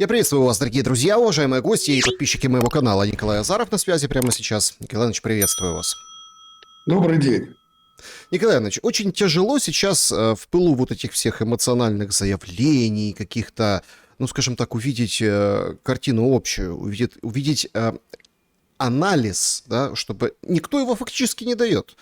Я приветствую вас, дорогие друзья, уважаемые гости и подписчики моего канала. Николай Азаров на связи прямо сейчас. Николай Иванович, приветствую вас. Добрый день. Николай Иванович, очень тяжело сейчас в пылу вот этих всех эмоциональных заявлений, каких-то, ну, скажем так, увидеть картину общую, увидеть анализ, да, чтобы никто его фактически не дает.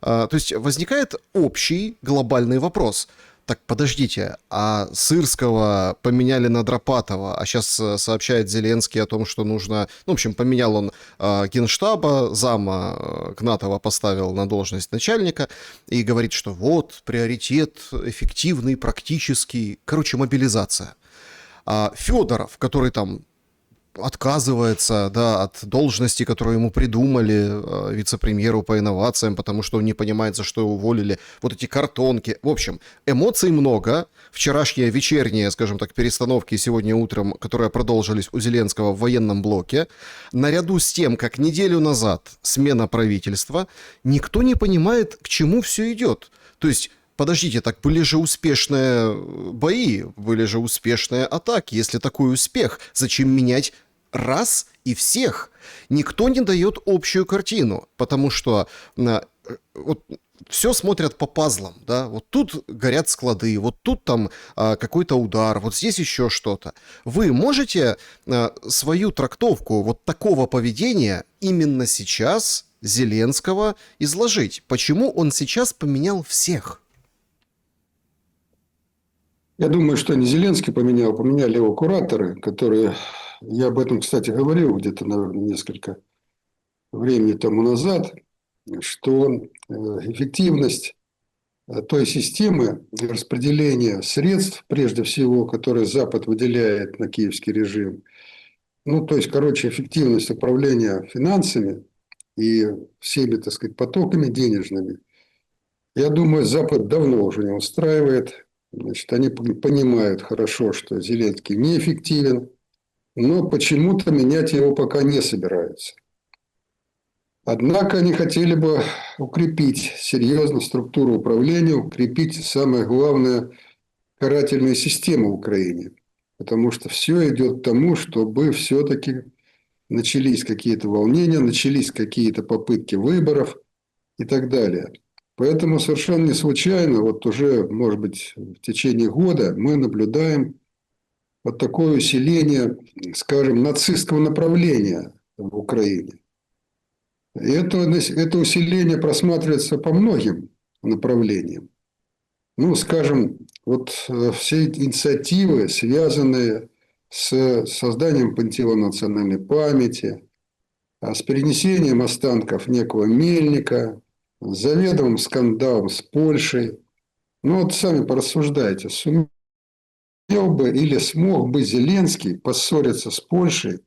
То есть возникает общий глобальный вопрос. Так, подождите, а Сырского поменяли на Дропатова, а сейчас сообщает Зеленский о том, что нужно... Ну, в общем, поменял он Генштаба, зама Кнатова поставил на должность начальника и говорит, что вот, приоритет эффективный, практический, короче, мобилизация. А Федоров, который там отказывается, да, от должности, которую ему придумали, вице-премьеру по инновациям, потому что он не понимает, за что его уволили. Вот эти картонки. В общем, эмоций много. Вчерашние вечерние, скажем так, перестановки сегодня утром, которые продолжились у Зеленского в военном блоке, наряду с тем, как неделю назад смена правительства, никто не понимает, к чему все идет. То есть подождите, так были же успешные бои, были же успешные атаки. Если такой успех, зачем менять раз и всех? Никто не дает общую картину, потому что вот, все смотрят по пазлам, да, вот тут горят склады, вот тут там какой-то удар, вот здесь еще что-то. Вы можете свою трактовку вот такого поведения именно сейчас Зеленского изложить? Почему он сейчас поменял всех? Я думаю, что не Зеленский поменял, поменяли его кураторы, которые... Я об этом, кстати, говорил где-то, наверное, несколько времени тому назад, что эффективность той системы распределения средств, прежде всего, которые Запад выделяет на киевский режим, ну, то есть, короче, эффективность управления финансами и всеми, так сказать, потоками денежными, я думаю, Запад давно уже не устраивает. Значит, они понимают хорошо, что Зеленский неэффективен, но почему-то менять его пока не собираются. Однако они хотели бы укрепить серьезно структуру управления, укрепить, самое главное, карательную систему в Украине. Потому что все идет к тому, чтобы все-таки начались какие-то волнения, начались какие-то попытки выборов и так далее. Поэтому совершенно не случайно, вот уже, может быть, в течение года мы наблюдаем вот такое усиление, скажем, нацистского направления в Украине. И это усиление просматривается по многим направлениям. Ну, скажем, вот все инициативы, связанные с созданием пантеона национальной памяти, с перенесением останков некого мельника, с заведомым скандалом с Польшей. Ну, вот сами порассуждайте, сумел бы или смог бы Зеленский поссориться с Польшей,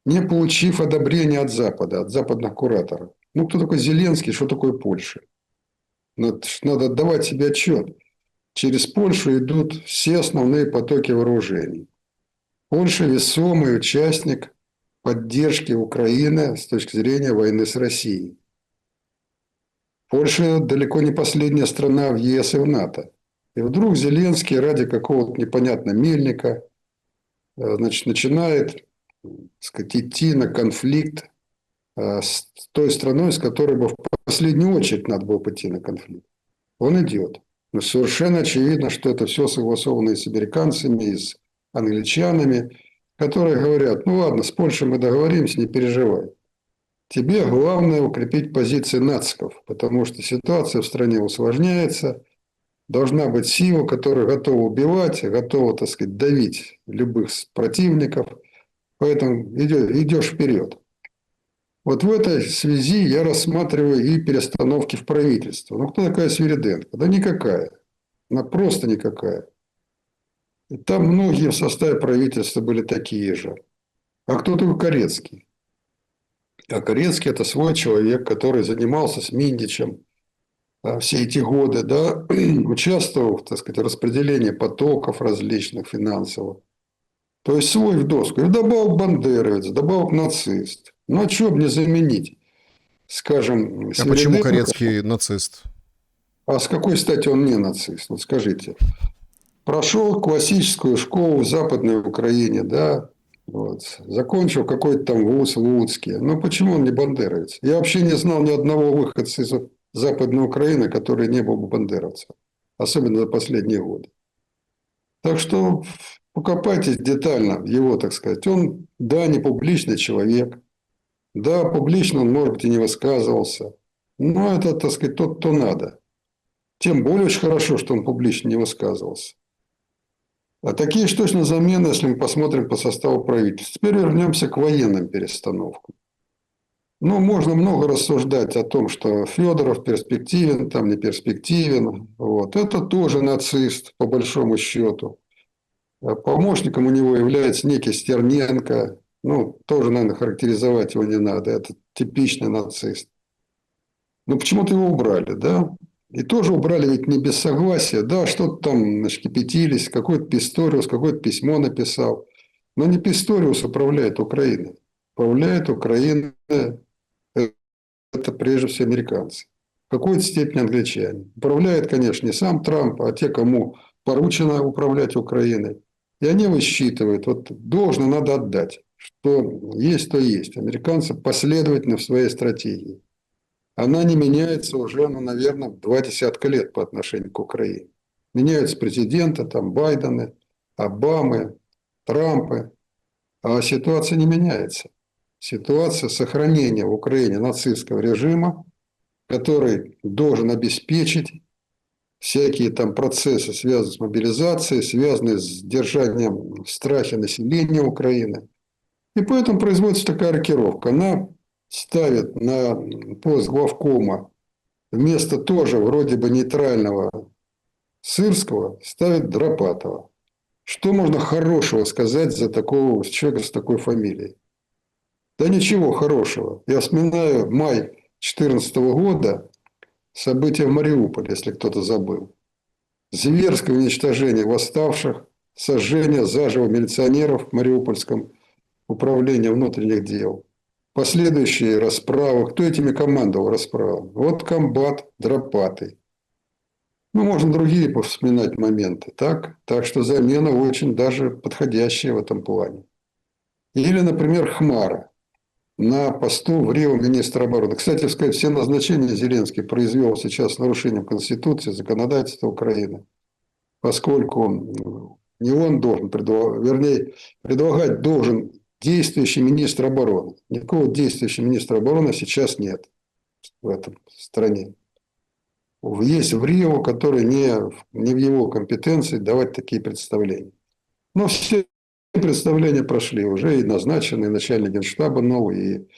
не получив одобрения от Запада, от западных кураторов? Ну, кто такой Зеленский, что такое Польша? Надо отдавать себе отчет. Через Польшу идут все основные потоки вооружений. Польша – весомый участник поддержки Украины с точки зрения войны с Россией. Польша далеко не последняя страна в ЕС и в НАТО. И вдруг Зеленский ради какого-то непонятного мельника, значит, начинает, так сказать, идти на конфликт с той страной, с которой бы в последнюю очередь надо было пойти на конфликт. Он идет. Но совершенно очевидно, что это все согласовано и с американцами, и с англичанами, которые говорят: ну ладно, с Польшей мы договоримся, не переживай. Тебе главное укрепить позиции нациков, потому что ситуация в стране усложняется. Должна быть сила, которая готова убивать, готова, так сказать, давить любых противников. Поэтому идешь вперед. Вот в этой связи я рассматриваю и перестановки в правительство. Ну, кто такая Свириденко? Да никакая. Она просто никакая. И там многие в составе правительства были такие же. А кто такой Корецкий? А Корецкий – это свой человек, который занимался с Миндичем все эти годы, да, участвовал, так сказать, в распределении потоков различных финансовых. То есть свой в доску. И вдобавок бандеровец, вдобавок нацист. Ну, а чего бы не заменить, скажем, А почему Свириденко? Корецкий нацист? А с какой стати он не нацист? Вот скажите. Прошел классическую школу в Западной Украине, да, Вот. Закончил какой-то там вуз в Луцке. Ну, почему он не бандеровец? Я вообще не знал ни одного выходца из Западной Украины, который не был бы бандеровцем. Особенно за последние годы. Так что покопайтесь детально в его, так сказать. Он, да, не публичный человек. Да, публично он, может быть, и не высказывался. Но это, так сказать, тот, кто надо. Тем более очень хорошо, что он публично не высказывался. А такие же точно замены, если мы посмотрим по составу правительства. Теперь вернемся к военным перестановкам. Ну, можно много рассуждать о том, что Федоров перспективен, там не перспективен. Вот. Это тоже нацист, по большому счету. А помощником у него является некий Стерненко. Ну, тоже, наверное, характеризовать его не надо. Это типичный нацист. Но почему-то его убрали, да? И тоже убрали ведь не без согласия. Да, что-то там, значит, кипятились, какой-то Писториус, какое-то письмо написал. Но не Писториус управляет Украиной. Управляет Украиной это прежде всего американцы. В какой-то степени англичане. Управляет, конечно, не сам Трамп, а те, кому поручено управлять Украиной. И они высчитывают, вот должно надо отдать, что есть, то есть. Американцы последовательны в своей стратегии. Она не меняется уже, ну, наверное, 20 лет по отношению к Украине. Меняются президенты, там, Байдены, Обамы, Трампы, а ситуация не меняется. Ситуация сохранения в Украине нацистского режима, который должен обеспечить всякие там процессы, связанные с мобилизацией, связанные с держанием в страхе населения Украины. И поэтому производится такая рокировка. Она ставит на пост главкома вместо тоже вроде бы нейтрального Сырского, ставит Драпатова. Что можно хорошего сказать за такого человека с такой фамилией? Да ничего хорошего. Я вспоминаю май 2014 года, события в Мариуполе, если кто-то забыл. Зверское уничтожение восставших, сожжение заживо милиционеров в Мариупольском управлении внутренних дел. Последующие расправы. Кто этими командовал расправами? Вот комбат Драпатый. Ну, можно другие повспоминать моменты. Так что замена очень даже подходящая в этом плане. Или, например, Хмара на посту в Рио министра обороны. Кстати сказать, все назначения Зеленский произвел сейчас с нарушением Конституции, законодательства Украины, поскольку не он должен предлагать должен действующий министр обороны. Никакого действующего министра обороны сейчас нет в этой стране. Есть в Рио, который не в его компетенции давать такие представления. Но все представления прошли. Уже и назначен и начальник генштаба новый, и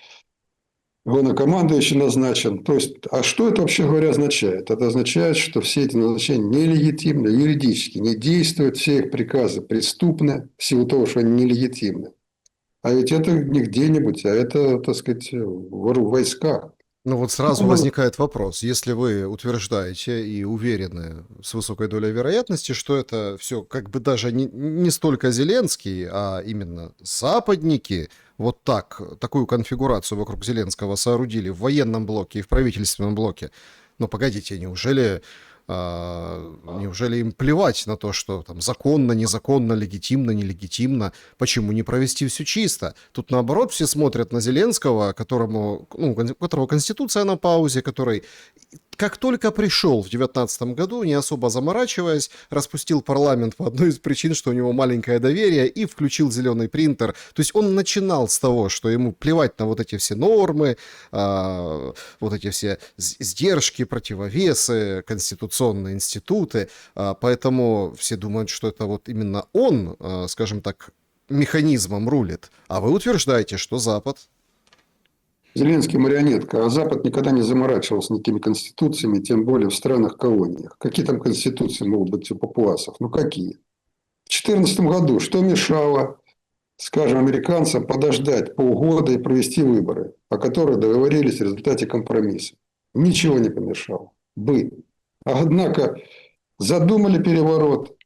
главнокомандующий назначен. То есть, а что это, вообще говоря, означает? Это означает, что все эти назначения нелегитимны, юридически не действуют, все их приказы преступны в силу того, что они нелегитимны. А ведь это не где-нибудь, а это, так сказать, в войсках. Ну вот сразу Ну, возникает вопрос, если вы утверждаете и уверены с высокой долей вероятности, что это все как бы даже не столько Зеленский, а именно западники вот так, такую конфигурацию вокруг Зеленского соорудили в военном блоке и в правительственном блоке. Но погодите, неужели им плевать на то, что там законно, незаконно, легитимно, нелегитимно? Почему не провести все чисто? Тут наоборот все смотрят на Зеленского, у которого Конституция на паузе, который как только пришел в 2019 году, не особо заморачиваясь, распустил парламент по одной из причин, что у него маленькое доверие, и включил зеленый принтер. То есть он начинал с того, что ему плевать на вот эти все нормы, вот эти все сдержки, противовесы, конституционные институты. Поэтому все думают, что это вот именно он, скажем так, механизмом рулит. А вы утверждаете, что Запад. Зеленский марионетка, а Запад никогда не заморачивался никакими конституциями, тем более в странах-колониях. Какие там конституции могут быть у папуасов? Ну, какие? В 2014 году что мешало, скажем, американцам подождать полгода и провести выборы, о которых договорились в результате компромисса? Ничего не помешало. Однако задумали переворот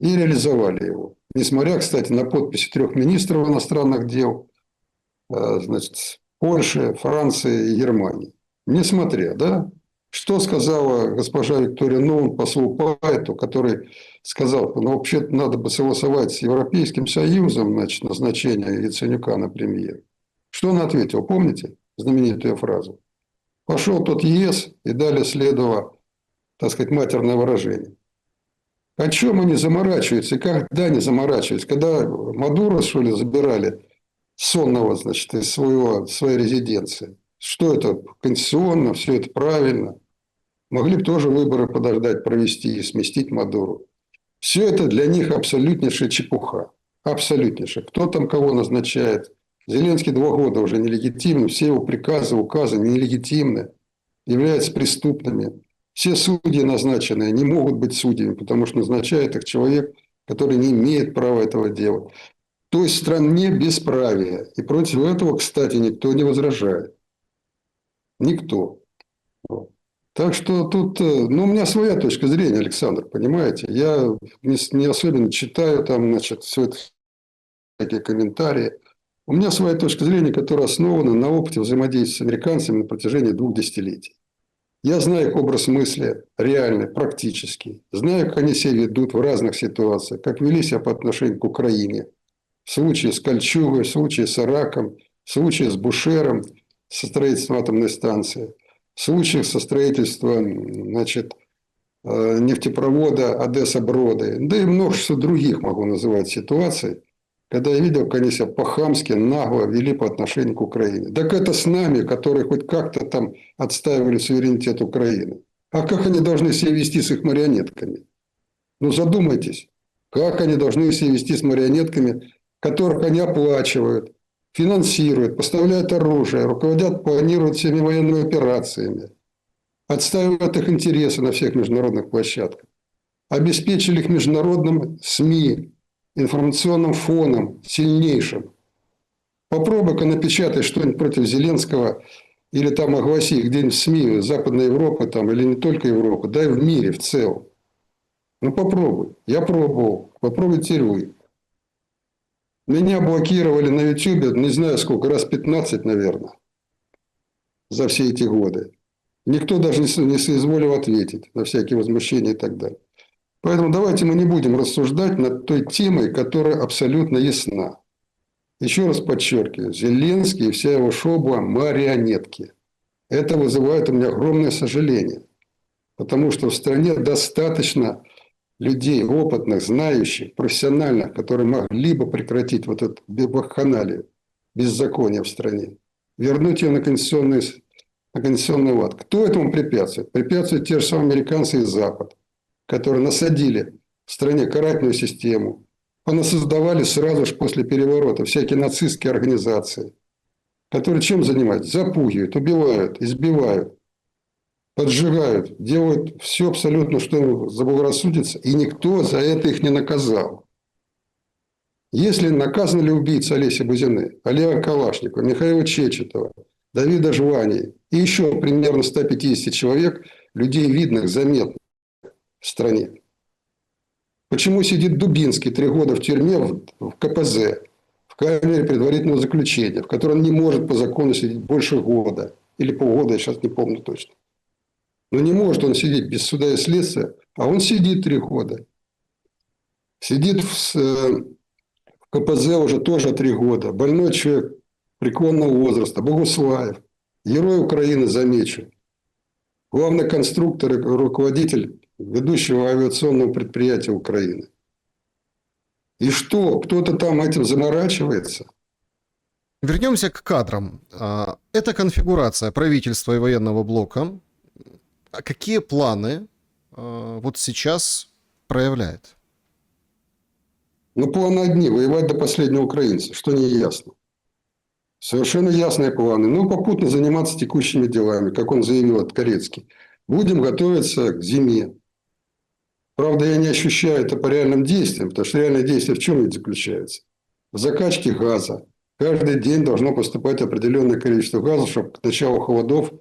и реализовали его. Несмотря, кстати, на подписи 3 министров иностранных дел, значит, Польши, Франции и Германии. Несмотря, да? Что сказала госпожа Виктория Нуланд послу Пайту, который сказал, ну, вообще-то надо бы согласовать с Европейским Союзом, значит, назначение Яценюка на премьер. Что он ответил, помните знаменитую фразу? Пошел тот ЕС, и далее следовало, так сказать, матерное выражение. О чем они заморачиваются и когда они заморачиваются? Когда Мадуро, что ли, забирали сонного, значит, из своей резиденции. Что это конституционно, все это правильно. Могли бы тоже выборы подождать, провести и сместить Мадуру. Все это для них абсолютнейшая чепуха. Абсолютнейшая. Кто там кого назначает? Зеленский 2 года уже нелегитимный. Все его приказы, указы нелегитимны, являются преступными. Все судьи назначенные не могут быть судьями, потому что назначает их человек, который не имеет права этого делать. То есть в стране бесправие. И против этого, кстати, никто не возражает. Никто. Так что тут, ну, у меня своя точка зрения, Александр, понимаете? Я не особенно читаю там, значит, все это, такие комментарии. У меня своя точка зрения, которая основана на опыте взаимодействия с американцами на протяжении 2 десятилетий. Я знаю их образ мысли, реальный, практический. Знаю, как они себя ведут в разных ситуациях, как вели себя по отношению к Украине. В случае с Кольчугой, в случае с Ираком, в случае с Бушером, со строительством атомной станции, в случае со строительством, значит, нефтепровода Одесса-Броды, да и множество других могу называть ситуаций, когда я видел, как они себя по-хамски, нагло вели по отношению к Украине. Так это с нами, которые хоть как-то там отстаивали суверенитет Украины. А как они должны себя вести с их марионетками? Ну, задумайтесь, как они должны себя вести с марионетками, которых они оплачивают, финансируют, поставляют оружие, руководят, планируют всеми военными операциями, отстаивают их интересы на всех международных площадках, обеспечили их международным СМИ, информационным фоном сильнейшим. Попробуй-ка напечатай что-нибудь против Зеленского или там огласи где-нибудь в СМИ Западной Европы там, или не только Европы, да и в мире в целом. Ну попробуй. Я пробовал. Попробуйте вы. Меня блокировали на YouTube, не знаю сколько, раз 15, наверное, за все эти годы. Никто даже не соизволил ответить на всякие возмущения и так далее. Поэтому давайте мы не будем рассуждать над той темой, которая абсолютно ясна. Еще раз подчеркиваю, Зеленский и вся его шобла – марионетки. Это вызывает у меня огромное сожаление. Потому что в стране достаточно людей опытных, знающих, профессиональных, которые могли бы прекратить вот эту вакханалию, беззаконие в стране, вернуть ее на конституционный лад. Кто этому препятствует? Препятствуют те же самые американцы и Запад, которые насадили в стране карательную систему, понасоздавали сразу же после переворота всякие нацистские организации, которые чем занимаются? Запугивают, убивают, избивают, поджигают, делают все абсолютно, что им заблагорассудится, и никто за это их не наказал. Если наказаны ли убийцы Олеся Бузины, Олега Калашникова, Михаила Чечетова, Давида Жвании и еще примерно 150 человек, людей видных, заметных в стране. Почему сидит Дубинский 3 года в тюрьме в КПЗ, в камере предварительного заключения, в которой он не может по закону сидеть больше года или полгода, я сейчас не помню точно. Но не может он сидеть без суда и следствия, а он сидит 3 года. Сидит в КПЗ уже тоже 3 года. Больной человек преклонного возраста, Богуслаев. Герой Украины, замечу. Главный конструктор и руководитель ведущего авиационного предприятия Украины. И что? Кто-то там этим заморачивается? Вернемся к кадрам. Это конфигурация правительства и военного блока. А какие планы вот сейчас проявляет? Ну, планы одни – воевать до последнего украинца, что не ясно. Совершенно ясные планы. Ну, попутно заниматься текущими делами, как он заявил от Корецкий. Будем готовиться к зиме. Правда, я не ощущаю это по реальным действиям, потому что реальное действие в чем это заключается? В закачке газа. Каждый день должно поступать определенное количество газа, чтобы к началу холодов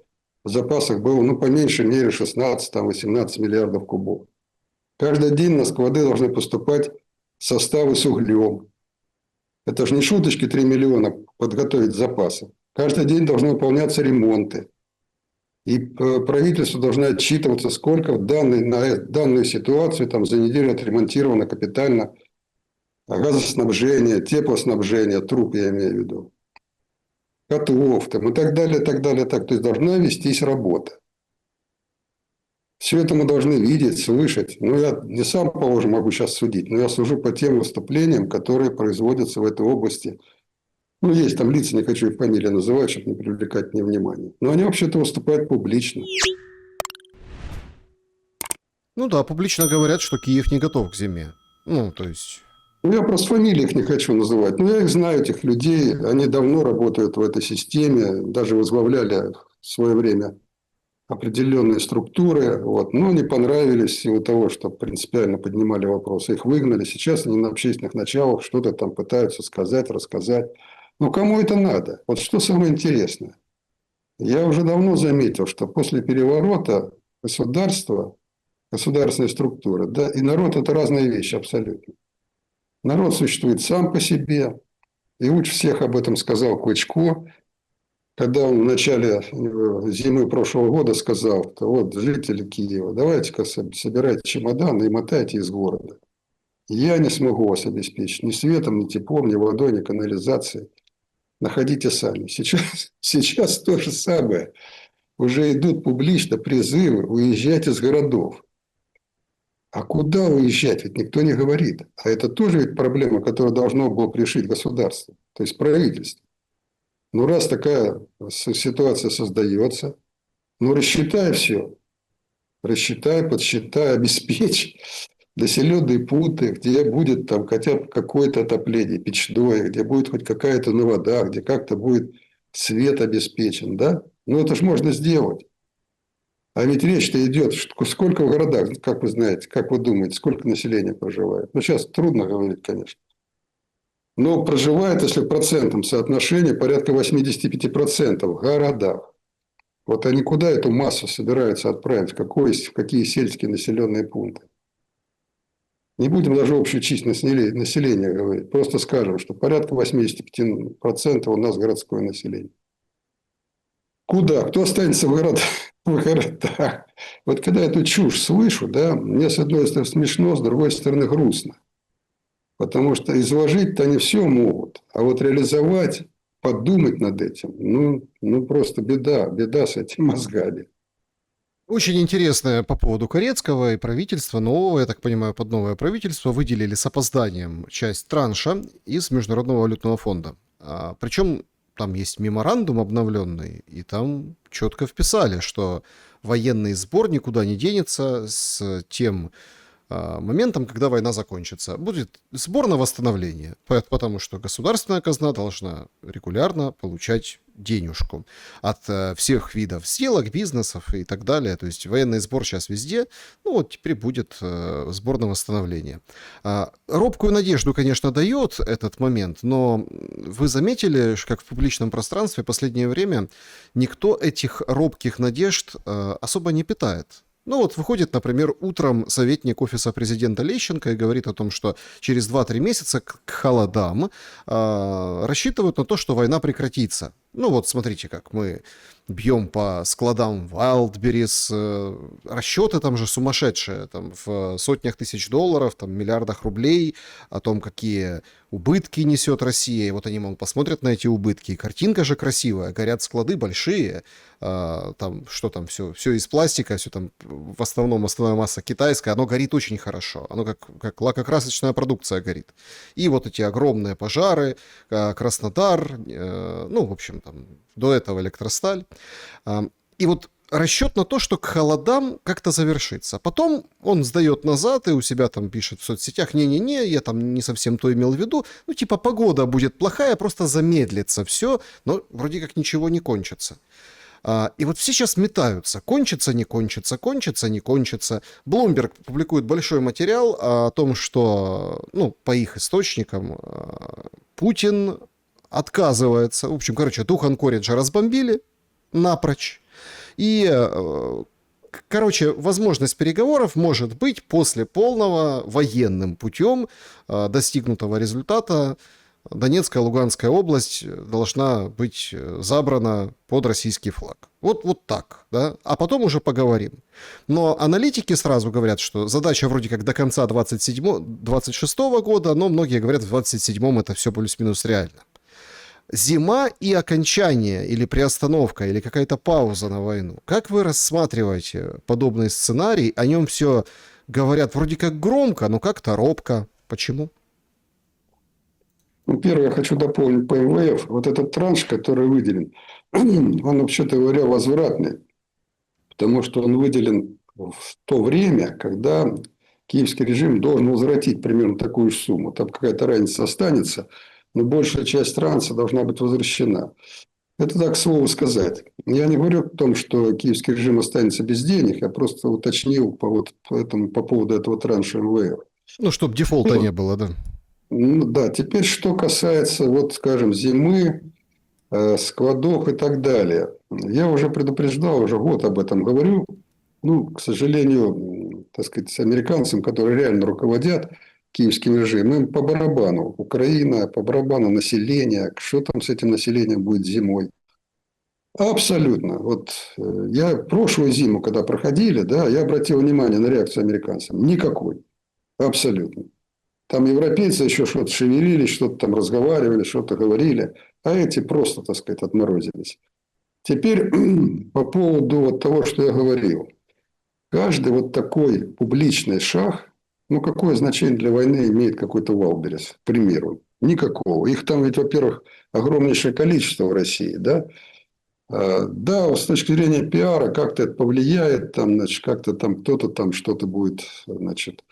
в запасах было, ну, по меньшей мере 16-18 миллиардов кубов. Каждый день на склады должны поступать составы с углем. Это же не шуточки 3 миллиона подготовить запасы. Каждый день должны выполняться ремонты. И правительство должно отчитываться, сколько в на данную ситуацию там, за неделю отремонтировано капитально газоснабжение, теплоснабжение, труб я имею в виду, котлов там, и так далее, так далее. Так. То есть должна вестись работа. Все это мы должны видеть, слышать. Ну, я не сам, положим, могу сейчас судить, но я сужу по тем выступлениям, которые производятся в этой области. Ну, есть там лица, не хочу их фамилии называть, чтобы не привлекать мне внимания. Но они вообще-то выступают публично. Ну да, публично говорят, что Киев не готов к зиме. Ну, то есть... Ну, я просто фамилии их не хочу называть. Но я их знаю, этих людей. Они давно работают в этой системе. Даже возглавляли в свое время определенные структуры. Вот. Но не понравились в силу того, что принципиально поднимали вопросы. Их выгнали. Сейчас они на общественных началах что-то там пытаются сказать, рассказать. Но кому это надо? Вот что самое интересное. Я уже давно заметил, что после переворота государства, государственной структуры, да, и народ – это разные вещи абсолютно. Народ существует сам по себе. И лучше всех об этом сказал Клычко, когда он в начале зимы прошлого года сказал, что вот, жители Киева, давайте-ка собирайте чемоданы и мотайте из города. Я не смогу вас обеспечить ни светом, ни теплом, ни водой, ни канализацией. Находите сами. Сейчас то же самое. Уже идут публично призывы уезжать из городов. А куда уезжать? Ведь никто не говорит. А это тоже ведь проблема, которую должно было решить государство, то есть правительство. Ну, раз такая ситуация создается, ну, рассчитай все. Рассчитай, подсчитай, обеспечь населенные пункты, где будет там хотя бы какое-то отопление печное, где будет хоть какая-то вода, где как-то будет свет обеспечен, да? Ну, это же можно сделать. А ведь речь-то идет, сколько в городах, как вы знаете, как вы думаете, сколько населения проживает? Ну, сейчас трудно говорить, конечно. Но проживает, если в процентном соотношении, порядка 85% в городах. Вот они куда эту массу собираются отправить? В какие сельские населенные пункты? Не будем даже общую численность населения говорить. Просто скажем, что порядка 85% у нас городское население. Куда? Кто останется в городах? В городах. Вот когда эту чушь слышу, да, мне с одной стороны смешно, с другой стороны грустно. Потому что изложить-то они все могут. А вот реализовать, подумать над этим, ну просто беда с этими мозгами. Очень интересное по поводу Корецкого и правительства нового, я так понимаю, под новое правительство выделили с опозданием часть транша из Международного валютного фонда. Причем там есть меморандум обновленный, и там четко вписали, что военный сбор никуда не денется с тем моментом, когда война закончится. Будет сбор на восстановление, потому что государственная казна должна регулярно получать денежку от всех видов сделок, бизнесов и так далее. То есть военный сбор сейчас везде, ну вот теперь будет сбор на восстановление. Робкую надежду, конечно, дает этот момент, но вы заметили, как в публичном пространстве в последнее время никто этих робких надежд особо не питает. Ну вот выходит, например, утром советник офиса президента Лещенко и говорит о том, что через 2-3 месяца к холодам рассчитывают на то, что война прекратится. Ну вот смотрите, как мы бьем по складам Wildberries, расчеты там же сумасшедшие, там в сотнях тысяч долларов, там миллиардах рублей, о том, какие убытки несет Россия. И вот они, мол, посмотрят на эти убытки. И картинка же красивая, горят склады большие, там что там, все из пластика, все там в основном основная масса китайская, оно горит очень хорошо, оно как лакокрасочная продукция горит. И вот эти огромные пожары, Краснодар, ну, в общем, там до этого Электросталь. И вот расчет на то, что к холодам как-то завершится. Потом он сдает назад и у себя там пишет в соцсетях: не-не-не, я там не совсем то имел в виду. Ну, типа, погода будет плохая, просто замедлится все, но вроде как ничего не кончится. И вот все сейчас метаются. Кончится, не кончится, кончится, не кончится. Bloomberg публикует большой материал о том, что, ну, по их источникам, Путин отказывается. В общем, короче, дух Анкориджа разбомбили напрочь. И, короче, возможность переговоров может быть после полного военным путем достигнутого результата. Донецкая, Луганская область должна быть забрана под российский флаг. Вот так, да, а потом уже поговорим. Но аналитики сразу говорят, что задача вроде как до конца 26 года, но многие говорят, в 27-м это все плюс-минус реально. Зима и окончание, или приостановка, или какая-то пауза на войну. Как вы рассматриваете подобный сценарий? О нем все говорят вроде как громко, но как-то робко. Почему? Ну, первое, я хочу дополнить по МВФ. Вот этот транш, который выделен, он, вообще-то говоря, возвратный, потому что он выделен в то время, когда киевский режим должен возвратить примерно такую же сумму. Там какая-то разница останется, но большая часть транса должна быть возвращена. Это так, к слову сказать. Я не говорю о том, что киевский режим останется без денег, я просто уточнил по поводу этого транша МВФ. Ну, чтобы дефолта не было, да. Ну, да, теперь что касается, вот, скажем, зимы, складов и так далее. Я уже предупреждал, уже год об этом говорю. Ну, к сожалению, так сказать, американцам, которые реально руководят киевским режимом, им по барабану Украина, по барабану население, что там с этим населением будет зимой. Абсолютно. Вот я прошлую зиму, когда проходили, да, я обратил внимание на реакцию американцев. Никакой. Абсолютно. Там европейцы еще что-то шевелились, что-то там разговаривали, что-то говорили, а эти просто, так сказать, отморозились. Теперь по поводу вот того, что я говорил. Каждый вот такой публичный шаг, ну, какое значение для войны имеет какой-то Валберес, к примеру? Никакого. Их там ведь, во-первых, огромнейшее количество в России, да? Да, с точки зрения пиара как-то это повлияет, там, значит, как-то там кто-то там что-то будет, значит,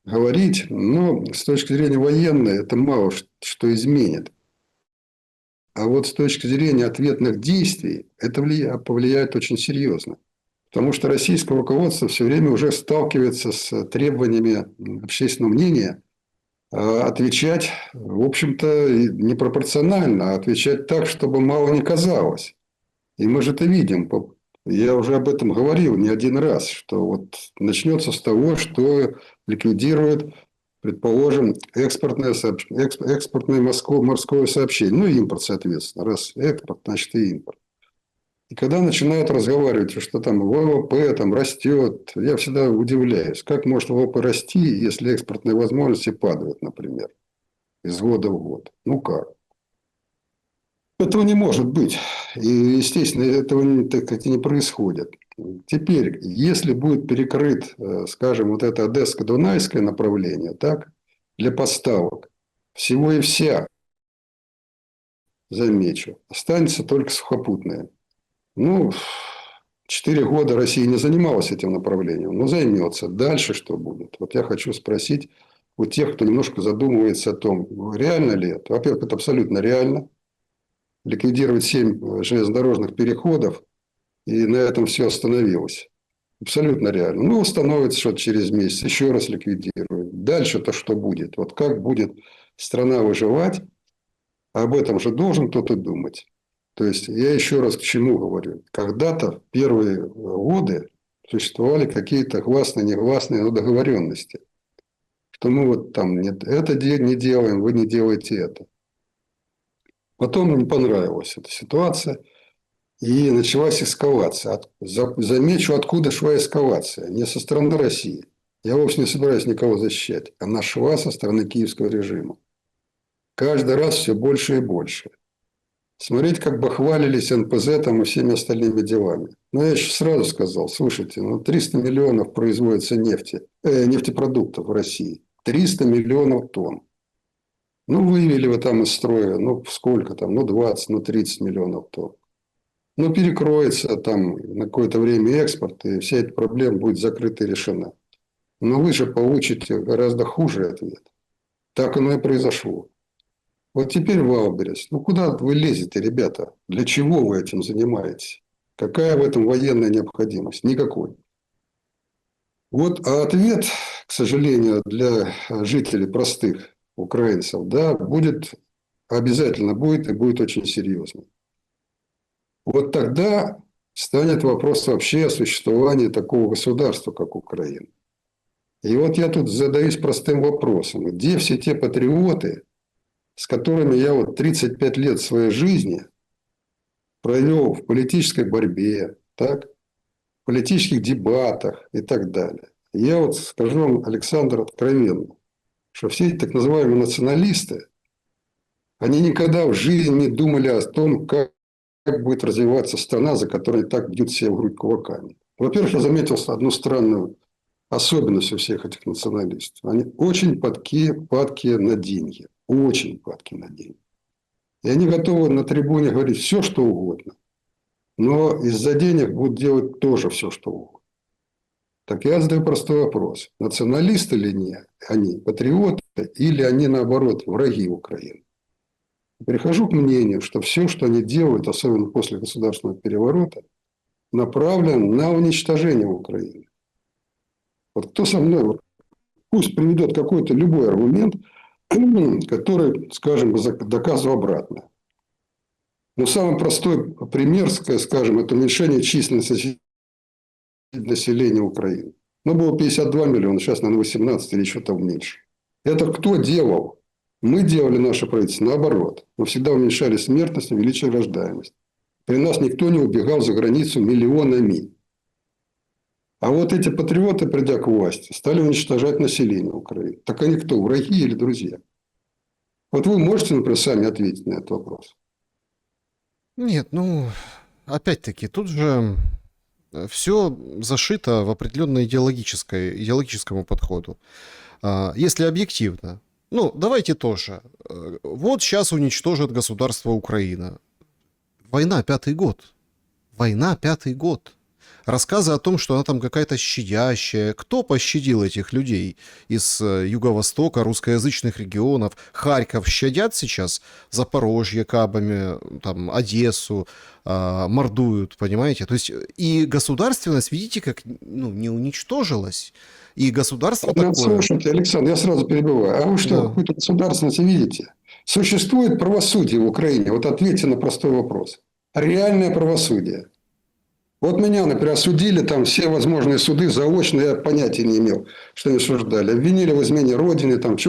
говорить, но с точки зрения военной это мало что изменит. А вот с точки зрения ответных действий это повлияет очень серьезно. Потому что российское руководство все время уже сталкивается с требованиями общественного мнения отвечать, в общем-то, непропорционально, а отвечать так, чтобы мало не казалось. И мы же это видим. Я уже об этом говорил не один раз, что вот начнется с того, что ликвидирует, предположим, экспортное морское сообщение. Ну, импорт, соответственно. Раз экспорт, значит и импорт. И когда начинают разговаривать, что там ВВП там растет, я всегда удивляюсь, как может ВВП расти, если экспортные возможности падают, например, из года в год. Ну как? Этого не может быть. И, естественно, этого так сказать, не происходит. Теперь, если будет перекрыт, скажем, вот это Одесско-Дунайское направление, так, для поставок всего и вся, замечу, останется только сухопутное. Ну, 4 года Россия не занималась этим направлением, но займется. Дальше что будет? Вот я хочу спросить у тех, кто немножко задумывается о том, реально ли это. Во-первых, это абсолютно реально. Ликвидировать 7 железнодорожных переходов, и на этом все остановилось. Абсолютно реально. Ну, установится что-то через месяц, еще раз ликвидируют. Дальше-то что будет? Вот как будет страна выживать, об этом же должен кто-то думать. То есть, я еще раз к чему говорю. Когда-то в первые годы существовали какие-то гласные, негласные договоренности. Что мы вот там это не делаем, вы не делаете это. Потом не понравилась эта ситуация. И началась эскалация. Замечу, откуда шла эскалация. Не со стороны России. Я вовсе не собираюсь никого защищать. Она шла со стороны киевского режима. Каждый раз все больше и больше. Смотрите, как бы хвалились НПЗ там и всеми остальными делами. Но я еще сразу сказал, слушайте, 300 миллионов производится нефтепродуктов в России. 300 миллионов тонн. Ну, вывели вы там из строя, сколько там, 20, 30 миллионов тонн. Перекроется там на какое-то время экспорт, и вся эта проблема будет закрыта и решена. Но вы же получите гораздо хуже ответ. Так оно и произошло. Вот теперь Валберес. Куда вы лезете, ребята? Для чего вы этим занимаетесь? Какая в этом военная необходимость? Никакой. Вот, а ответ, к сожалению, для жителей простых украинцев, да, обязательно будет и будет очень серьезный. Вот тогда станет вопрос вообще о существовании такого государства, как Украина. И вот я тут задаюсь простым вопросом. Где все те патриоты, с которыми я 35 лет своей жизни провел в политической борьбе, так, в политических дебатах и так далее. Я вот скажу вам, Александр, откровенно, что все эти так называемые националисты, они никогда в жизни не думали о том, как будет развиваться страна, за которой так бьют себя в грудь кулаками. Во-первых, я заметил одну странную особенность у всех этих националистов. Они очень падки на деньги. Очень падки на деньги. И они готовы на трибуне говорить все, что угодно. Но из-за денег будут делать тоже все, что угодно. Так я задаю простой вопрос. Националисты ли они, патриоты, или они, наоборот, враги Украины? Прихожу к мнению, что все, что они делают, особенно после государственного переворота, направлено на уничтожение Украины. Вот кто со мной, вот пусть приведет какой-то любой аргумент, который, скажем, доказывает обратное. Но самый простой пример, скажем, это уменьшение численности населения Украины. Ну, было 52 миллиона, сейчас, наверное, 18 или еще там меньше. Это кто делал? Мы делали, наше правительство, наоборот. Мы всегда уменьшали смертность, увеличивали рождаемость. При нас никто не убегал за границу миллионами. А вот эти патриоты, придя к власти, стали уничтожать население Украины. Так они кто, враги или друзья? Вот вы можете, например, сами ответить на этот вопрос? Нет, ну, опять-таки, тут же все зашито в определенной идеологическому подходу. Если объективно, ну, давайте тоже. Вот сейчас уничтожит государство Украина. Война пятый год. Война пятый год. Рассказы о том, что она там какая-то щадящая. Кто пощадил этих людей из Юго-Востока, русскоязычных регионов? Харьков щадят сейчас? Запорожье кабами, там, Одессу мордуют, понимаете? То есть и государственность, видите, как не уничтожилась. И государство такое... Слушайте, Александр, я сразу перебиваю. А вы что, Да. какую-то государственность видите? Существует правосудие в Украине? Вот ответьте на простой вопрос. Реальное правосудие. Вот меня, например, осудили, там все возможные суды заочно, я понятия не имел, что они осуждали. Обвинили в измене Родины, там, в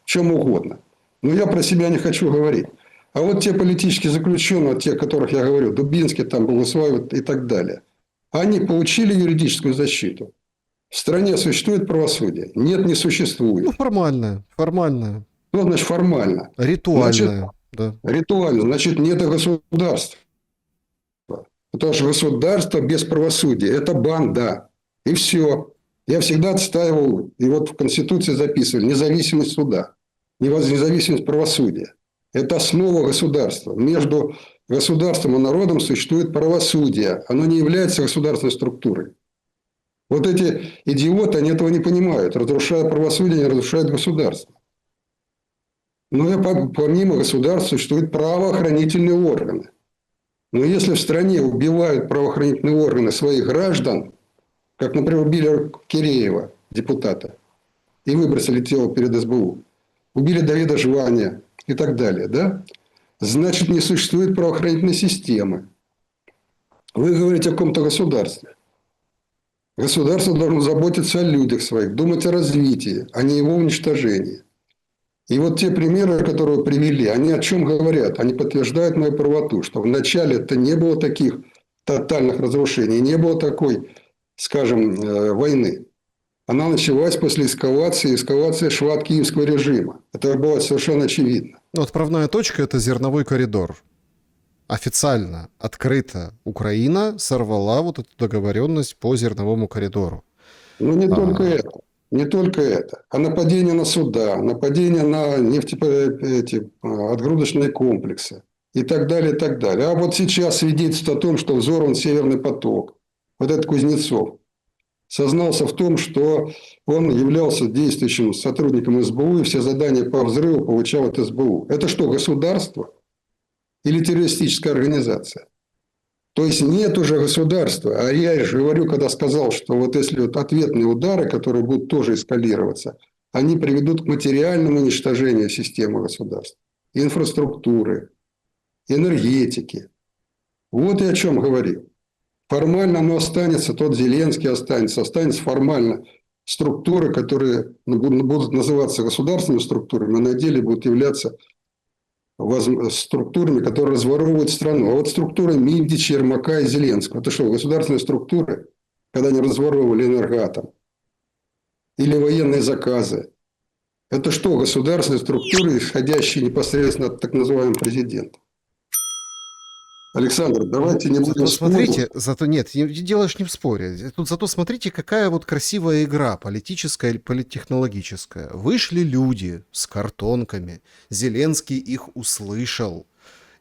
чем угодно. Но я про себя не хочу говорить. А вот те политические заключенные, те, о которых я говорю, Дубинский, там, Богуслав и так далее, они получили юридическую защиту. В стране существует правосудие? Нет, не существует. Ну, формальное. Что значит формально? Ритуальное, Значит, да. ритуально. Значит, нет государства. Потому что государство без правосудия – это банда. И все. Я всегда отстаивал, и вот в Конституции записывали, независимость суда, независимость правосудия. Это основа государства. Между государством и народом существует правосудие. Оно не является государственной структурой. Вот эти идиоты, они этого не понимают. Разрушая правосудие, они разрушают государство. Но помимо государства существуют правоохранительные органы. Но если в стране убивают правоохранительные органы своих граждан, как, например, убили Киреева, депутата, и выбросили тело перед СБУ, убили Давида Жвания и так далее, да? Значит, не существует правоохранительной системы. Вы говорите о каком-то государстве. Государство должно заботиться о людях своих, думать о развитии, а не его уничтожении. И вот те примеры, которые вы привели, они о чем говорят? Они подтверждают мою правоту, что вначале это не было таких тотальных разрушений, не было такой, скажем, войны. Она началась после эскалации шваб-киевского режима. Это было совершенно очевидно. Ну, отправная точка – это зерновой коридор. Официально, открыто Украина сорвала вот эту договоренность по зерновому коридору. Но не только это. Не только это, а нападение на суда, нападение на отгрузочные комплексы и так далее, и так далее. А вот сейчас свидетельствует о том, что взорван Северный поток. Вот этот Кузнецов сознался в том, что он являлся действующим сотрудником СБУ и все задания по взрыву получал от СБУ. Это что, государство или террористическая организация? То есть нет уже государства. А я же говорю, когда сказал, что вот если вот ответные удары, которые будут тоже эскалироваться, они приведут к материальному уничтожению системы государства, инфраструктуры, энергетики. Вот я о чем говорил. Формально оно останется, тот Зеленский останется формально структуры, которые будут называться государственными структурами, а на деле будут являться структурами, которые разворовывают страну. А вот структуры Миндича, Ермака и Зеленского. Это что, государственные структуры, когда они разворовывали Энергоатом? Или военные заказы? Это что, государственные структуры, исходящие непосредственно от так называемого президента? Александр, Ну, давайте не будем зато спорить. смотрите, зато нет, дело ж не в споре. Тут зато смотрите, какая вот красивая игра, политическая или политтехнологическая. Вышли люди с картонками, Зеленский их услышал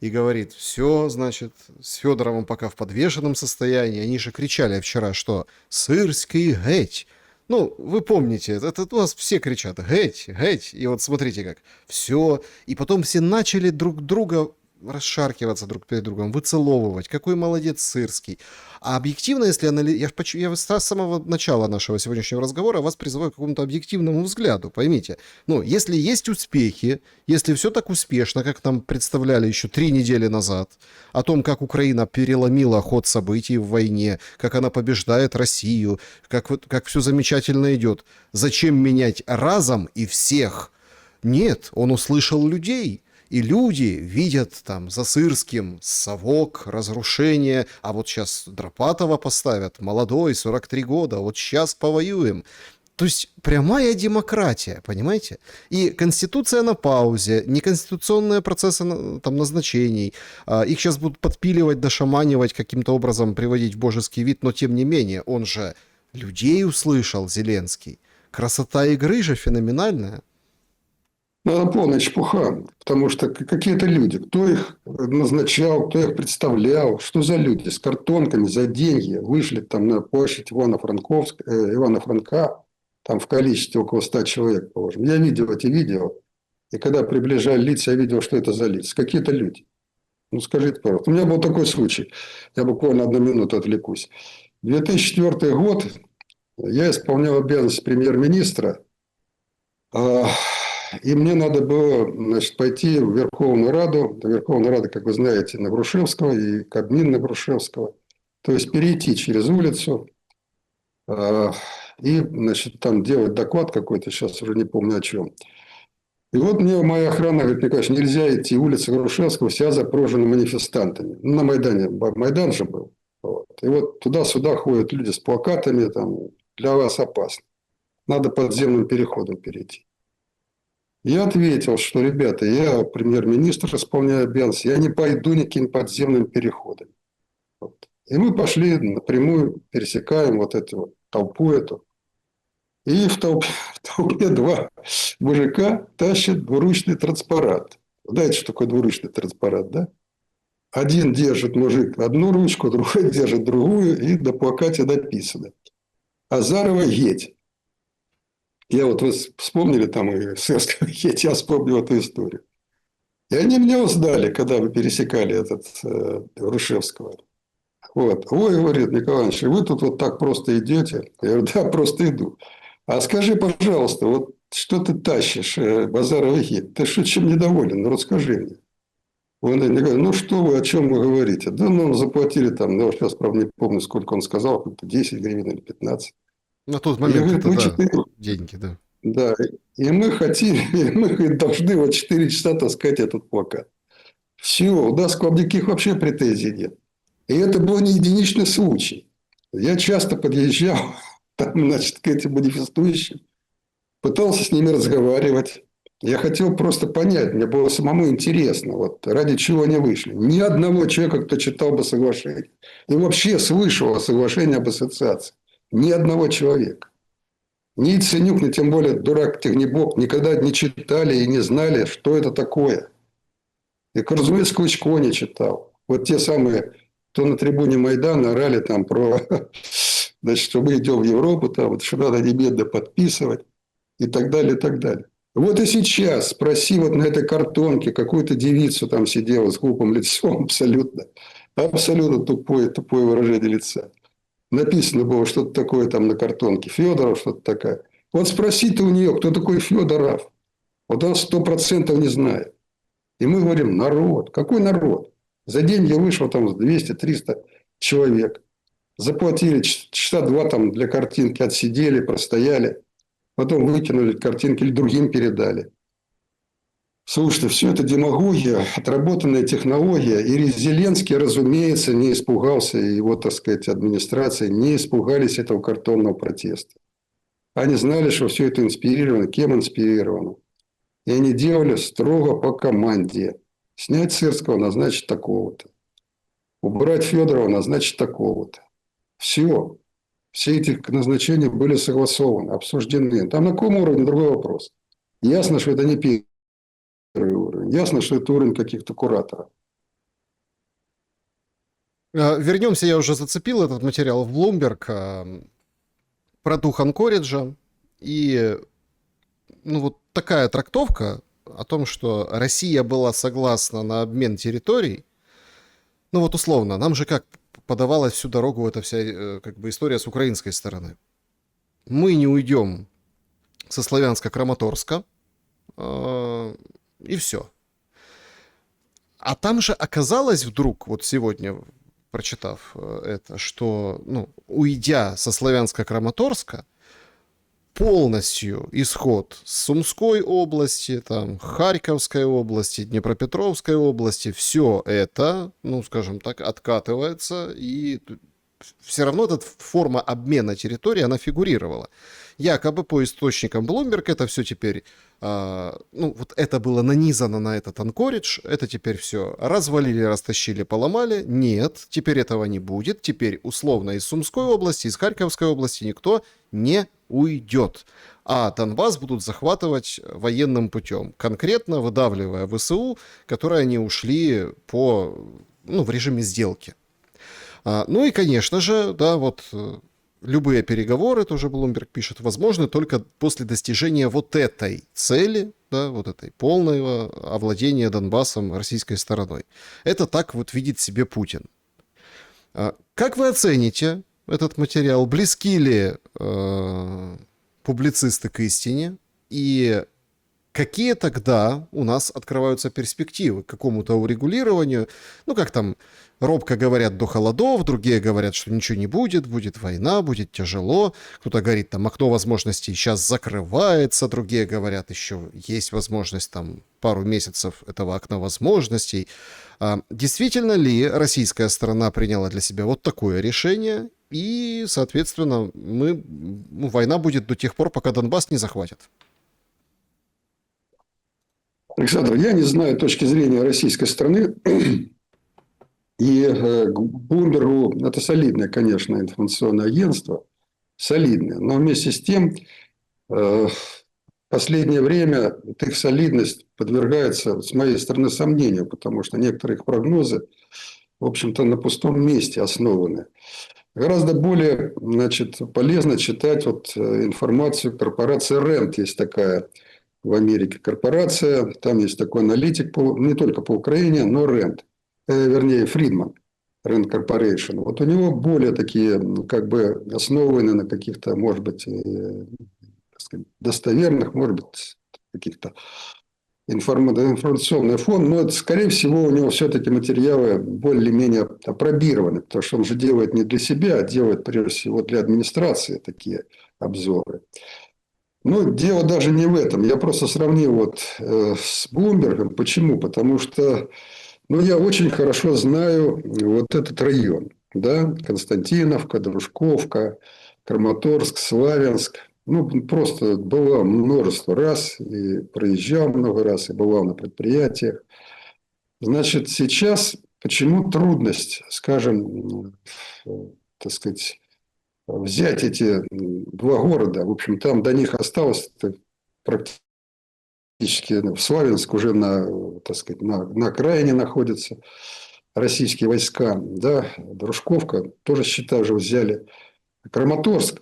и говорит, все, значит, с Федоровым пока в подвешенном состоянии. Они же кричали вчера, что «Сырский геть!». Ну, вы помните, это у нас все кричат «Геть! Геть!». И вот смотрите как. Все. И потом все начали друг друга расшаркиваться друг перед другом, выцеловывать. Какой молодец Сырский. А объективно, если я с самого начала нашего сегодняшнего разговора вас призываю к какому-то объективному взгляду, поймите. Ну, если есть успехи, если все так успешно, как нам представляли еще 3 недели назад, о том, как Украина переломила ход событий в войне, как она побеждает Россию, как все замечательно идет, зачем менять разом и всех? Нет, он услышал людей. И люди видят там за Сырским совок, разрушение, а вот сейчас Дропатова поставят, молодой, 43 года, вот сейчас повоюем. То есть прямая демократия, понимаете? И конституция на паузе, неконституционные процессы там назначений. Их сейчас будут подпиливать, дошаманивать, каким-то образом приводить в божеский вид, но тем не менее, он же людей услышал, Зеленский. Красота игры же феноменальная. Ну, это полная чепуха, потому что какие-то люди, кто их назначал, кто их представлял, что за люди с картонками за деньги вышли там на площадь Ивана Франка, там в количестве около 100 человек, положим. Я видел эти видео, и когда приближали лица, я видел, что это за лица. Какие-то люди. Ну, скажите, пожалуйста. У меня был такой случай, я буквально 1 минуту отвлекусь. 2004 год, я исполнял обязанности премьер-министра, и мне надо было, значит, пойти в Верховную Раду. Верховная Рада, как вы знаете, на Грушевского и Кабмин на Грушевского. То есть перейти через улицу и, значит, там делать доклад какой-то, сейчас уже не помню о чем. И вот мне моя охрана говорит, мне, конечно, нельзя идти, улица Грушевского вся запружена манифестантами. Ну, на Майдане, Майдан же был. Вот. И вот туда-сюда ходят люди с плакатами, там, для вас опасно. Надо подземным переходом перейти. Я ответил, что, ребята, я премьер-министр, исполняю обязанности, я не пойду никаким подземным переходом. Вот. И мы пошли напрямую, пересекаем вот эту вот толпу эту. И в толпе 2 мужика тащат двуручный транспарант. Знаете, что такое двуручный транспарант, да? Один держит мужик одну ручку, другой держит другую, и на плакате написано «Азарова едь». Я вот вы вспомнили там и Сырского едь, я вспомнил эту историю. И они меня узнали, когда мы пересекали этот Грушевского. Вот. Ой, говорит, Николай Иванович, вы тут вот так просто идете? Я говорю, да, просто иду. А скажи, пожалуйста, вот что ты тащишь, Базаров едет? Ты что, чем недоволен? Ну, расскажи мне. Он мне говорит, ну, что вы, о чем вы говорите? Да, ну, заплатили там, ну, сейчас, правда, не помню, сколько он сказал, 10 гривен или 15. На тот Я момент говорю, это, мы да, 4... деньги, да. Да, и мы хотим, и мы должны вот 4 часа таскать этот плакат. Все, у нас к вам никаких вообще претензий нет. И это был не единичный случай. Я часто подъезжал там, значит, к этим манифестующим, пытался с ними разговаривать. Я хотел просто понять, мне было самому интересно, вот ради чего они вышли. Ни одного человека, кто читал бы соглашение. И вообще слышал о соглашении об ассоциации. Ни одного человека. Ни Яценюк, ни тем более дурак Технибок никогда не читали и не знали, что это такое. И, разумеется, Клычко не читал. Вот те самые, кто на трибуне Майдана орали там про, значит, что мы идем в Европу, там, вот, что надо немедленно подписывать и так далее, и так далее. Вот и сейчас спроси вот на этой картонке какую-то девицу там сидела с глупым лицом абсолютно тупое выражение лица. Написано было что-то такое там на картонке. Федоров что-то такое. Вот спроси-то у нее, кто такой Федоров. Вот он 100% не знает. И мы говорим, народ. Какой народ? За деньги вышло там 200-300 человек. Заплатили часа 2 там для картинки, отсидели, простояли. Потом выкинули картинки или другим передали. Слушайте, все это демагогия, отработанная технология. И Зеленский, разумеется, не испугался, и его, так сказать, администрация не испугались этого картонного протеста. Они знали, что все это инспирировано, кем инспирировано. И они делали строго по команде. Снять Сырского назначить такого-то. Убрать Федорова назначить такого-то. Все. Все эти назначения были согласованы, обсуждены. Там на каком уровне другой вопрос. Ясно, что это не первый уровень. Ясно, что это уровень каких-то кураторов. Вернемся, я уже зацепил этот материал в Bloomberg про дух Анкориджа. И ну, вот такая трактовка о том, что Россия была согласна на обмен территорий. Ну вот условно, нам же как подавалась всю дорогу эта вся как бы история с украинской стороны. Мы не уйдем со Славянска-Краматорска, и все. А там же оказалось вдруг, вот сегодня, прочитав это, что, ну, уйдя со Славянска-Краматорска, полностью исход с Сумской области, там, Харьковской области, Днепропетровской области, все это, ну, скажем так, откатывается, и все равно эта форма обмена территории, она фигурировала. Якобы по источникам Bloomberg это все теперь, ну, вот это было нанизано на этот Анкоридж, это теперь все развалили, растащили, поломали. Нет, теперь этого не будет. Теперь условно из Сумской области, из Харьковской области никто не уйдет. А Донбасс будут захватывать военным путем, конкретно выдавливая ВСУ, которые они ушли по, ну, в режиме сделки. Ну и, конечно же, да, вот любые переговоры, тоже Bloomberg пишет, возможны только после достижения вот этой цели, да, вот этой полного овладения Донбассом российской стороной. Это так вот видит себе Путин. Как вы оцените этот материал? Близки ли публицисты к истине? И какие тогда у нас открываются перспективы к какому-то урегулированию? Ну, как там робко говорят до холодов, другие говорят, что ничего не будет, будет война, будет тяжело. Кто-то говорит, там окно возможностей сейчас закрывается, другие говорят, еще есть возможность там пару месяцев этого окна возможностей. Действительно ли российская сторона приняла для себя вот такое решение? И, соответственно, война будет до тех пор, пока Донбасс не захватят. Александр, я не знаю точки зрения российской стороны. И Блумбергу это солидное, конечно, информационное агентство. Солидное. Но вместе с тем, в последнее время их солидность подвергается, с моей стороны, сомнению, потому что некоторые их прогнозы, в общем-то, на пустом месте основаны. Гораздо более, значит, полезно читать вот информацию корпорации РЕНД. Есть такая в Америке корпорация. Там есть такой аналитик, не только по Украине, но РЕНД. Вернее, Фридман. Рэнд Корпорейшн. Вот у него более такие, как бы, основаны на каких-то, может быть, так сказать, достоверных, может быть, каких-то информационный фон, но, скорее всего, у него все-таки материалы более-менее опробированы, потому что он же делает не для себя, а делает, прежде всего, для администрации такие обзоры. Но дело даже не в этом. Я просто сравнил вот с Блумбергом. Почему? Потому что я очень хорошо знаю вот этот район. Да? Константиновка, Дружковка, Краматорск, Славянск. Просто бывал множество раз, и проезжал много раз, и бывал на предприятиях. Значит, сейчас почему трудность, скажем, так сказать, взять эти два города? В общем, там до них осталось практически Славянск уже так сказать, на окраине находится. Российские войска, да, Дружковка, тоже, считаю, уже взяли. Краматорск,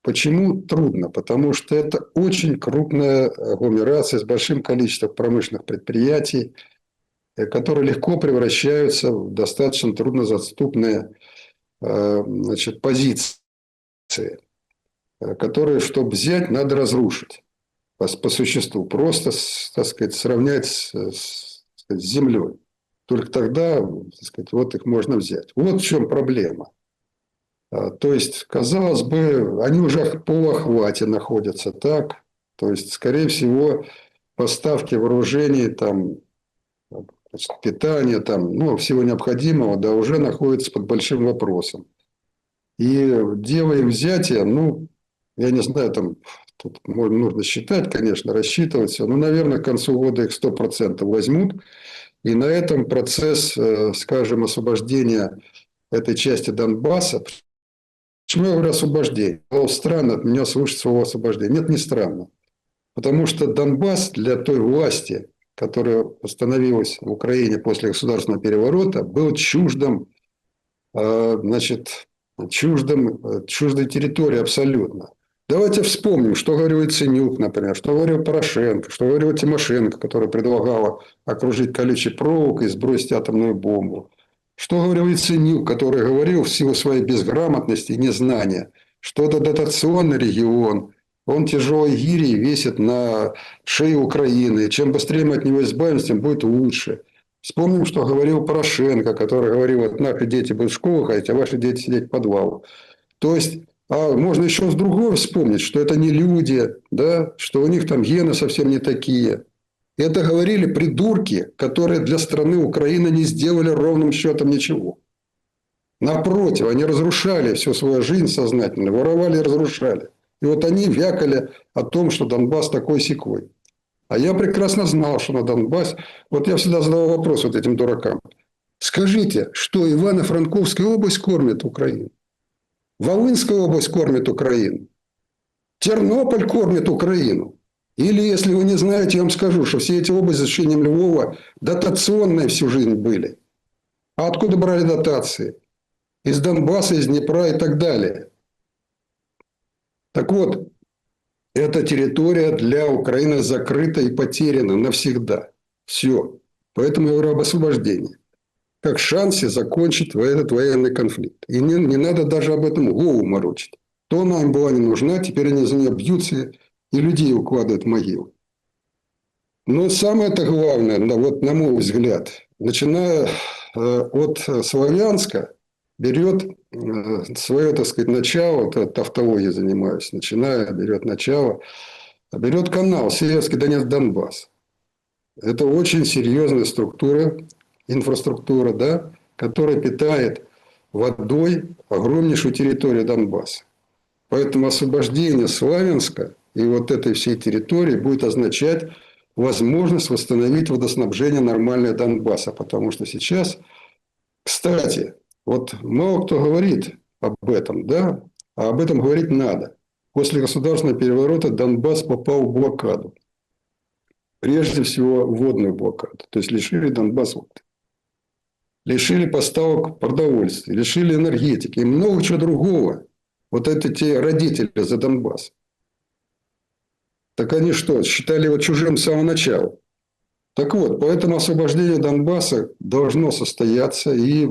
почему трудно? Потому что это очень крупная агломерация с большим количеством промышленных предприятий, которые легко превращаются в достаточно труднодоступные, значит, позиции, которые, чтобы взять, надо разрушить по существу. Просто, так сказать, сравнять с землей. Только тогда, так сказать, вот их можно взять. Вот в чем проблема. То есть, казалось бы, они уже в полуохвате находятся, так? То есть, скорее всего, поставки вооружений, там, значит, питания, там, ну, всего необходимого, да, уже находится под большим вопросом. И дело их взятия, ну, я не знаю, там, тут нужно считать, конечно, рассчитывать все, но, наверное, к концу года их 100% возьмут. И на этом процесс, скажем, освобождения этой части Донбасса. Почему я говорю освобождение? Странно от меня слушать слово освобождение. Нет, не странно. Потому что Донбасс для той власти, которая установилась в Украине после государственного переворота, был чуждым, значит, чуждой территории абсолютно. Давайте вспомним, что говорил Яценюк, например, что говорил Порошенко, что говорил Тимошенко, которая предлагала окружить колючей проволокой и сбросить атомную бомбу. Что говорил Яценюк, который говорил в силу своей безграмотности и незнания, что это дотационный регион, он тяжелой гирей весит на шее Украины. Чем быстрее мы от него избавимся, тем будет лучше. Вспомним, что говорил Порошенко, который говорил, вот наши дети будут в школу ходить, а ваши дети сидеть в подвалах. То есть, можно еще с другой вспомнить, что это не люди, да, что у них там гены совсем не такие. Это говорили придурки, которые для страны Украины не сделали ровным счетом ничего. Напротив, они разрушали всю свою жизнь сознательно, воровали и разрушали. И вот они вякали о том, что Донбасс такой-сякой. А я прекрасно знал, что на Донбассе... Вот я всегда задавал вопрос вот этим дуракам. Скажите, что Ивано-Франковская область кормит Украину? Волынская область кормит Украину? Тернополь кормит Украину? Или, если вы не знаете, я вам скажу, что все эти области за исключением Львова дотационные всю жизнь были. А откуда брали дотации? Из Донбасса, из Днепра и так далее. Так вот, эта территория для Украины закрыта и потеряна навсегда. Все. Поэтому я говорю об освобождении. Как шансе закончить этот военный конфликт. И не надо даже об этом голову морочить. То она им была не нужна, теперь они за нее бьются и людей укладывают в могилу. Но самое-то главное, вот на мой взгляд, начиная от Славянска, берет свое, так сказать, начало, вот тавтологией занимаюсь, берет начало, берет канал Северский Донец-Донбасс. Это очень серьезная структура, инфраструктура, да, которая питает водой огромнейшую территорию Донбасса. Поэтому освобождение Славянска и вот этой всей территории будет означать возможность восстановить водоснабжение нормальное Донбасса. Потому что сейчас, кстати, вот мало кто говорит об этом, да, а об этом говорить надо. После государственного переворота Донбасс попал в блокаду. Прежде всего, водную блокаду. То есть, лишили Донбасс воды. Лишили поставок продовольствия, лишили энергетики и много чего другого. Вот это те родители за Донбасс. Так они что, считали его чужим с самого начала? Так вот, поэтому освобождение Донбасса должно состояться, и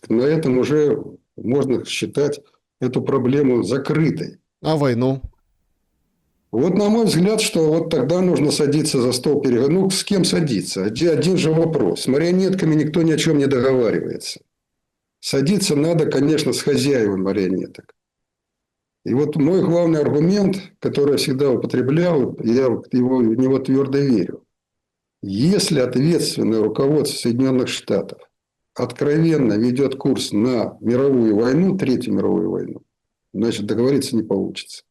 на этом уже можно считать эту проблему закрытой. А войну? Вот, на мой взгляд, что вот тогда нужно садиться за стол переговоров. Ну, с кем садиться? Один же вопрос. С марионетками никто ни о чем не договаривается. Садиться надо, конечно, с хозяевами марионеток. И вот мой главный аргумент, который я всегда употреблял, я в него твердо верю. Если ответственное руководство Соединенных Штатов откровенно ведет курс на мировую войну, Третью мировую войну, значит, договориться не получится.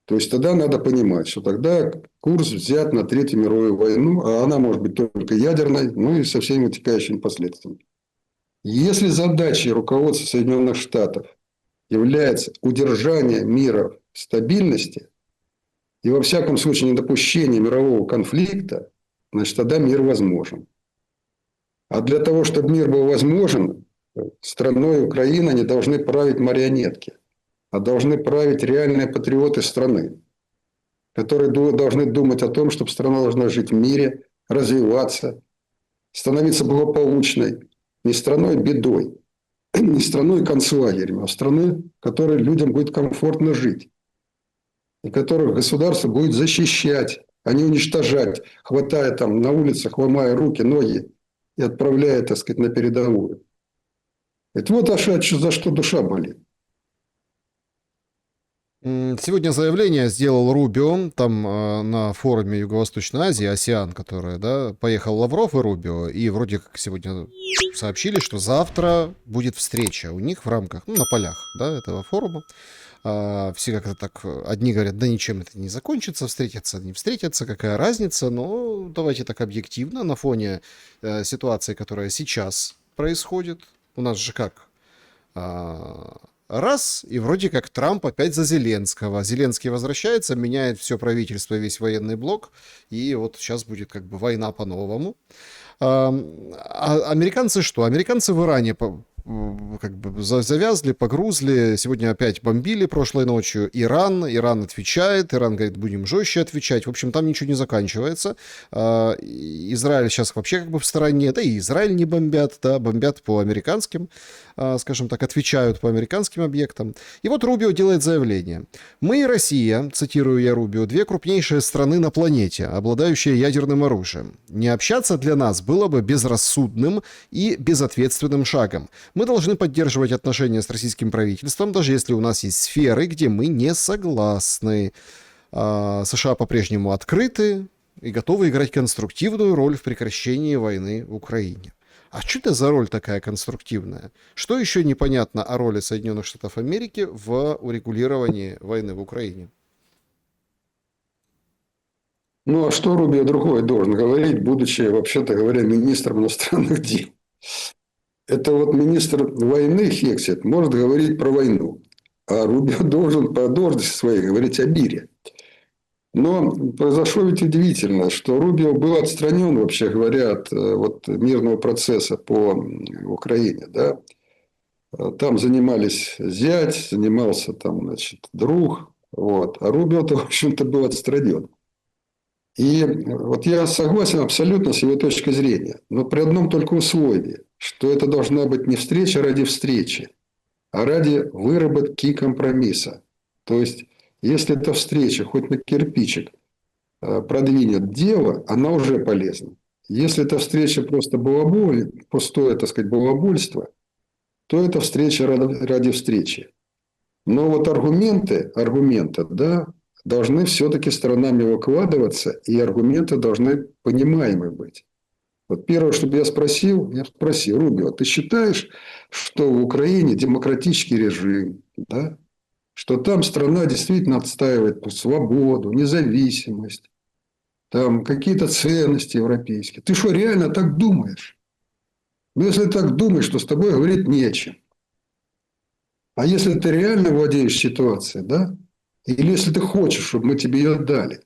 То есть, тогда надо понимать, что тогда курс взят на Третью мировую войну, а она может быть только ядерной, ну и со всеми вытекающими последствиями. Если задачей руководства Соединенных Штатов является удержание мира в стабильности и, во всяком случае, недопущение мирового конфликта, значит, тогда мир возможен. А для того, чтобы мир был возможен, страной Украины не должны править марионетки, а должны править реальные патриоты страны, которые должны думать о том, чтобы страна должна жить в мире, развиваться, становиться благополучной, не страной бедой, не страной концлагерем, а страной, в которой людям будет комфортно жить, и которых государство будет защищать, а не уничтожать, хватая там на улицах, ломая руки, ноги и отправляя, так сказать, на передовую. Это вот за что душа болит. Сегодня заявление сделал Рубио, там на форуме Юго-Восточной Азии, АСЕАН, которая, да, поехал Лавров и Рубио, и вроде как сегодня сообщили, что завтра будет встреча у них в рамках, ну, на полях, да, этого форума. Все как-то так, одни говорят, да ничем это не закончится, встретятся, не встретятся, какая разница, но давайте так объективно, на фоне ситуации, которая сейчас происходит. У нас же как? А, Раз, и вроде как Трамп опять за Зеленского. Зеленский возвращается, меняет все правительство, весь военный блок, и вот сейчас будет как бы война по-новому. Американцы что? Американцы в Иране как бы завязли, погрузли. Сегодня опять бомбили прошлой ночью Иран отвечает. Иран говорит, будем жестче отвечать. В общем, там ничего не заканчивается. Израиль сейчас вообще как бы в стороне. Да и Израиль не бомбят, да, бомбят по американским, скажем так, отвечают по американским объектам. И вот Рубио делает заявление. Мы и Россия, цитирую я Рубио, две крупнейшие страны на планете, обладающие ядерным оружием. Не общаться для нас было бы безрассудным и безответственным шагом. Мы должны поддерживать отношения с российским правительством, даже если у нас есть сферы, где мы не согласны. США по-прежнему открыты и готовы играть конструктивную роль в прекращении войны в Украине. А что это за роль такая конструктивная? Что еще непонятно о роли Соединенных Штатов Америки в урегулировании войны в Украине? Ну, а что Рубио другое должен говорить, будучи, вообще-то говоря, министром иностранных дел? Это вот министр войны Хексет может говорить про войну, а Рубио должен по должности своей говорить о мире. Но произошло ведь удивительно, что Рубио был отстранен, вообще говоря, от вот, мирного процесса по Украине. Да? Там занимались зять, занимался там, значит, друг. Вот. А Рубио-то, в общем-то, был отстранен. И вот я согласен абсолютно с его точкой зрения, но при одном только условии, что это должна быть не встреча ради встречи, а ради выработки компромисса. То есть, если эта встреча хоть на кирпичик продвинет дело, она уже полезна. Если эта встреча просто пустое, так сказать, балабольство, то это встреча ради встречи. Но вот аргументы, да, должны все-таки сторонами выкладываться, и аргументы должны понимаемы быть. Вот первое, что я спросил, Рубио, ты считаешь, что в Украине демократический режим, да, что там страна действительно отстаивает свободу, независимость, там какие-то ценности европейские. Ты что, реально так думаешь? Ну, если ты так думаешь, то с тобой говорить не о чем. А если ты реально владеешь ситуацией, да, или если ты хочешь, чтобы мы тебе ее дали,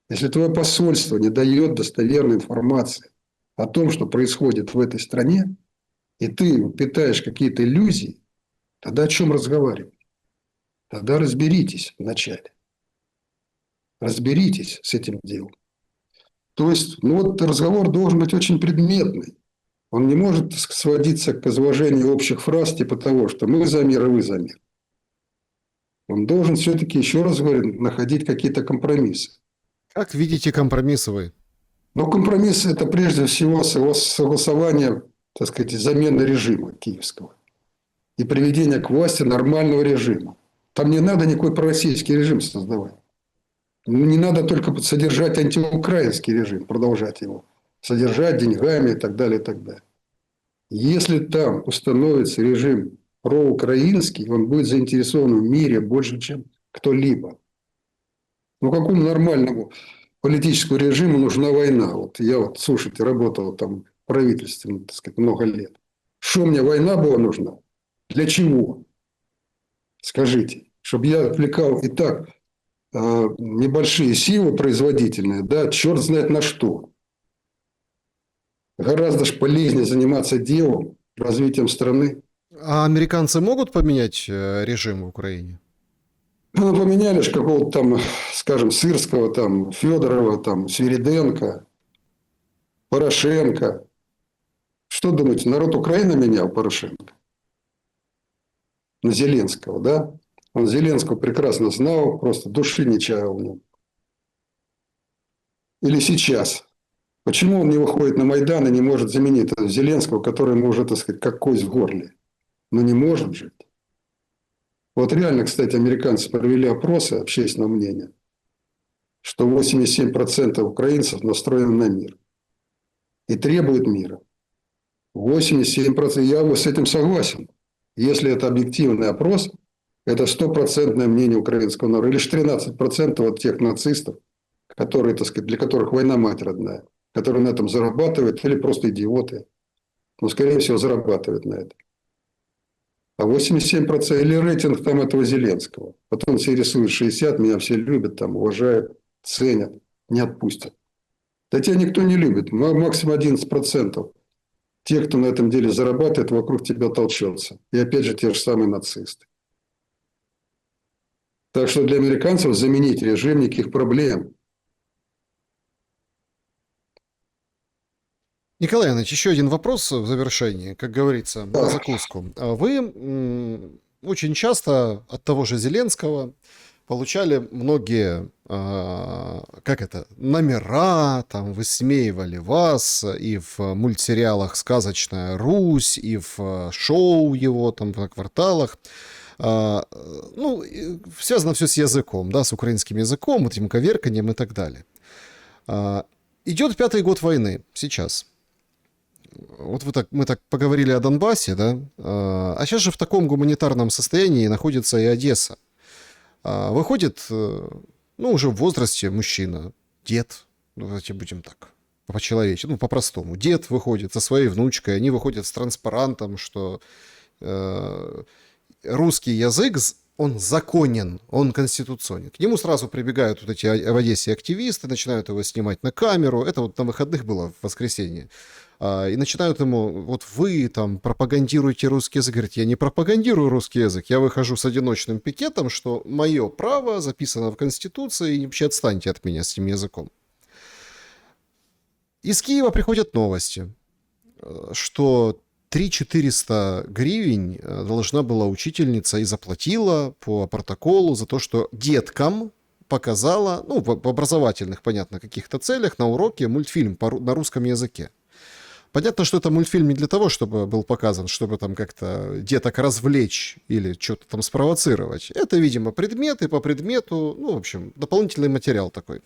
если твое посольство не дает достоверной информации о том, что происходит в этой стране, и ты питаешь какие-то иллюзии, тогда о чем разговаривать? Тогда разберитесь вначале. Разберитесь с этим делом. То есть, ну вот разговор должен быть очень предметный. Он не может сводиться к изложению общих фраз типа того, что мы за мир, и вы за мир. Он должен все-таки, еще раз говорю, находить какие-то компромиссы. Как видите компромиссы вы? Но компромисс – это прежде всего согласование, так сказать, замены режима киевского и приведение к власти нормального режима. Там не надо никакой пророссийский режим создавать. Не надо только содержать антиукраинский режим, продолжать его. Содержать деньгами и так далее, и так далее. Если там установится режим проукраинский, он будет заинтересован в мире больше, чем кто-либо. Ну, какому нормальному политическому режиму нужна война? Вот я вот, слушайте, работал там в правительстве, так сказать, много лет. Что мне война была нужна? Для чего? Скажите. Чтобы я отвлекал и так небольшие силы производительные, да, черт знает на что. Гораздо ж полезнее заниматься делом, развитием страны. А американцы могут поменять режим в Украине? Ну, поменяли же какого-то там, скажем, Сырского, там, Федорова, там, Свириденко, Порошенко. Что думаете, народ Украины менял Порошенко? На Зеленского, да? Он Зеленского прекрасно знал, просто души не чаял в нем. Или сейчас. Почему он не выходит на Майдан и не может заменить Зеленского, который ему уже, так сказать, как кость в горле? Ну, не может жить. Вот реально, кстати, американцы провели опросы общественного мнения, что 87% украинцев настроены на мир и требуют мира. 87%. Я с этим согласен. Если это объективный опрос, это стопроцентное мнение украинского народа. Лишь 13% от тех нацистов, которые, так сказать, для которых война мать родная, которые на этом зарабатывают, или просто идиоты, но, скорее всего, зарабатывают на этом. А 87% или рейтинг там этого Зеленского. Потом все рисуют 60, меня все любят, там, уважают, ценят, не отпустят. Да тебя никто не любит. Максимум 11%. Те, кто на этом деле зарабатывает, вокруг тебя толчется. И опять же те же самые нацисты. Так что для американцев заменить режим никаких проблем. Николай Иванович, еще один вопрос в завершении, как говорится, на Да. закуску. Вы очень часто от того же Зеленского получали многие, как это, номера, там, высмеивали вас и в мультсериалах «Сказочная Русь», и в шоу его, там, на кварталах. Ну, связано все с языком, да, с украинским языком, этим коверканием и так далее. Идет 5-й год войны сейчас. Вот мы так поговорили о Донбассе, да, а сейчас же в таком гуманитарном состоянии находится и Одесса. Выходит, ну, уже в возрасте мужчина, дед, ну, давайте будем так, по-человечески, ну, по-простому. Дед выходит со своей внучкой, они выходят с транспарантом, что русский язык, он законен, он конституционен. К нему сразу прибегают вот эти в Одессе активисты, начинают его снимать на камеру. Это вот на выходных было, в воскресенье. И начинают ему, вот вы там пропагандируете русский язык. Говорит, я не пропагандирую русский язык, я выхожу с одиночным пикетом, что мое право записано в Конституции, и вообще отстаньте от меня с этим языком. Из Киева приходят новости, что 3400 гривен должна была учительница и заплатила по протоколу за то, что деткам показала, ну, в образовательных, понятно, каких-то целях на уроке мультфильм на русском языке. Понятно, что это мультфильм не для того, чтобы был показан, чтобы там как-то деток развлечь или что-то там спровоцировать. Это, видимо, предметы по предмету, ну, в общем, дополнительный материал такой.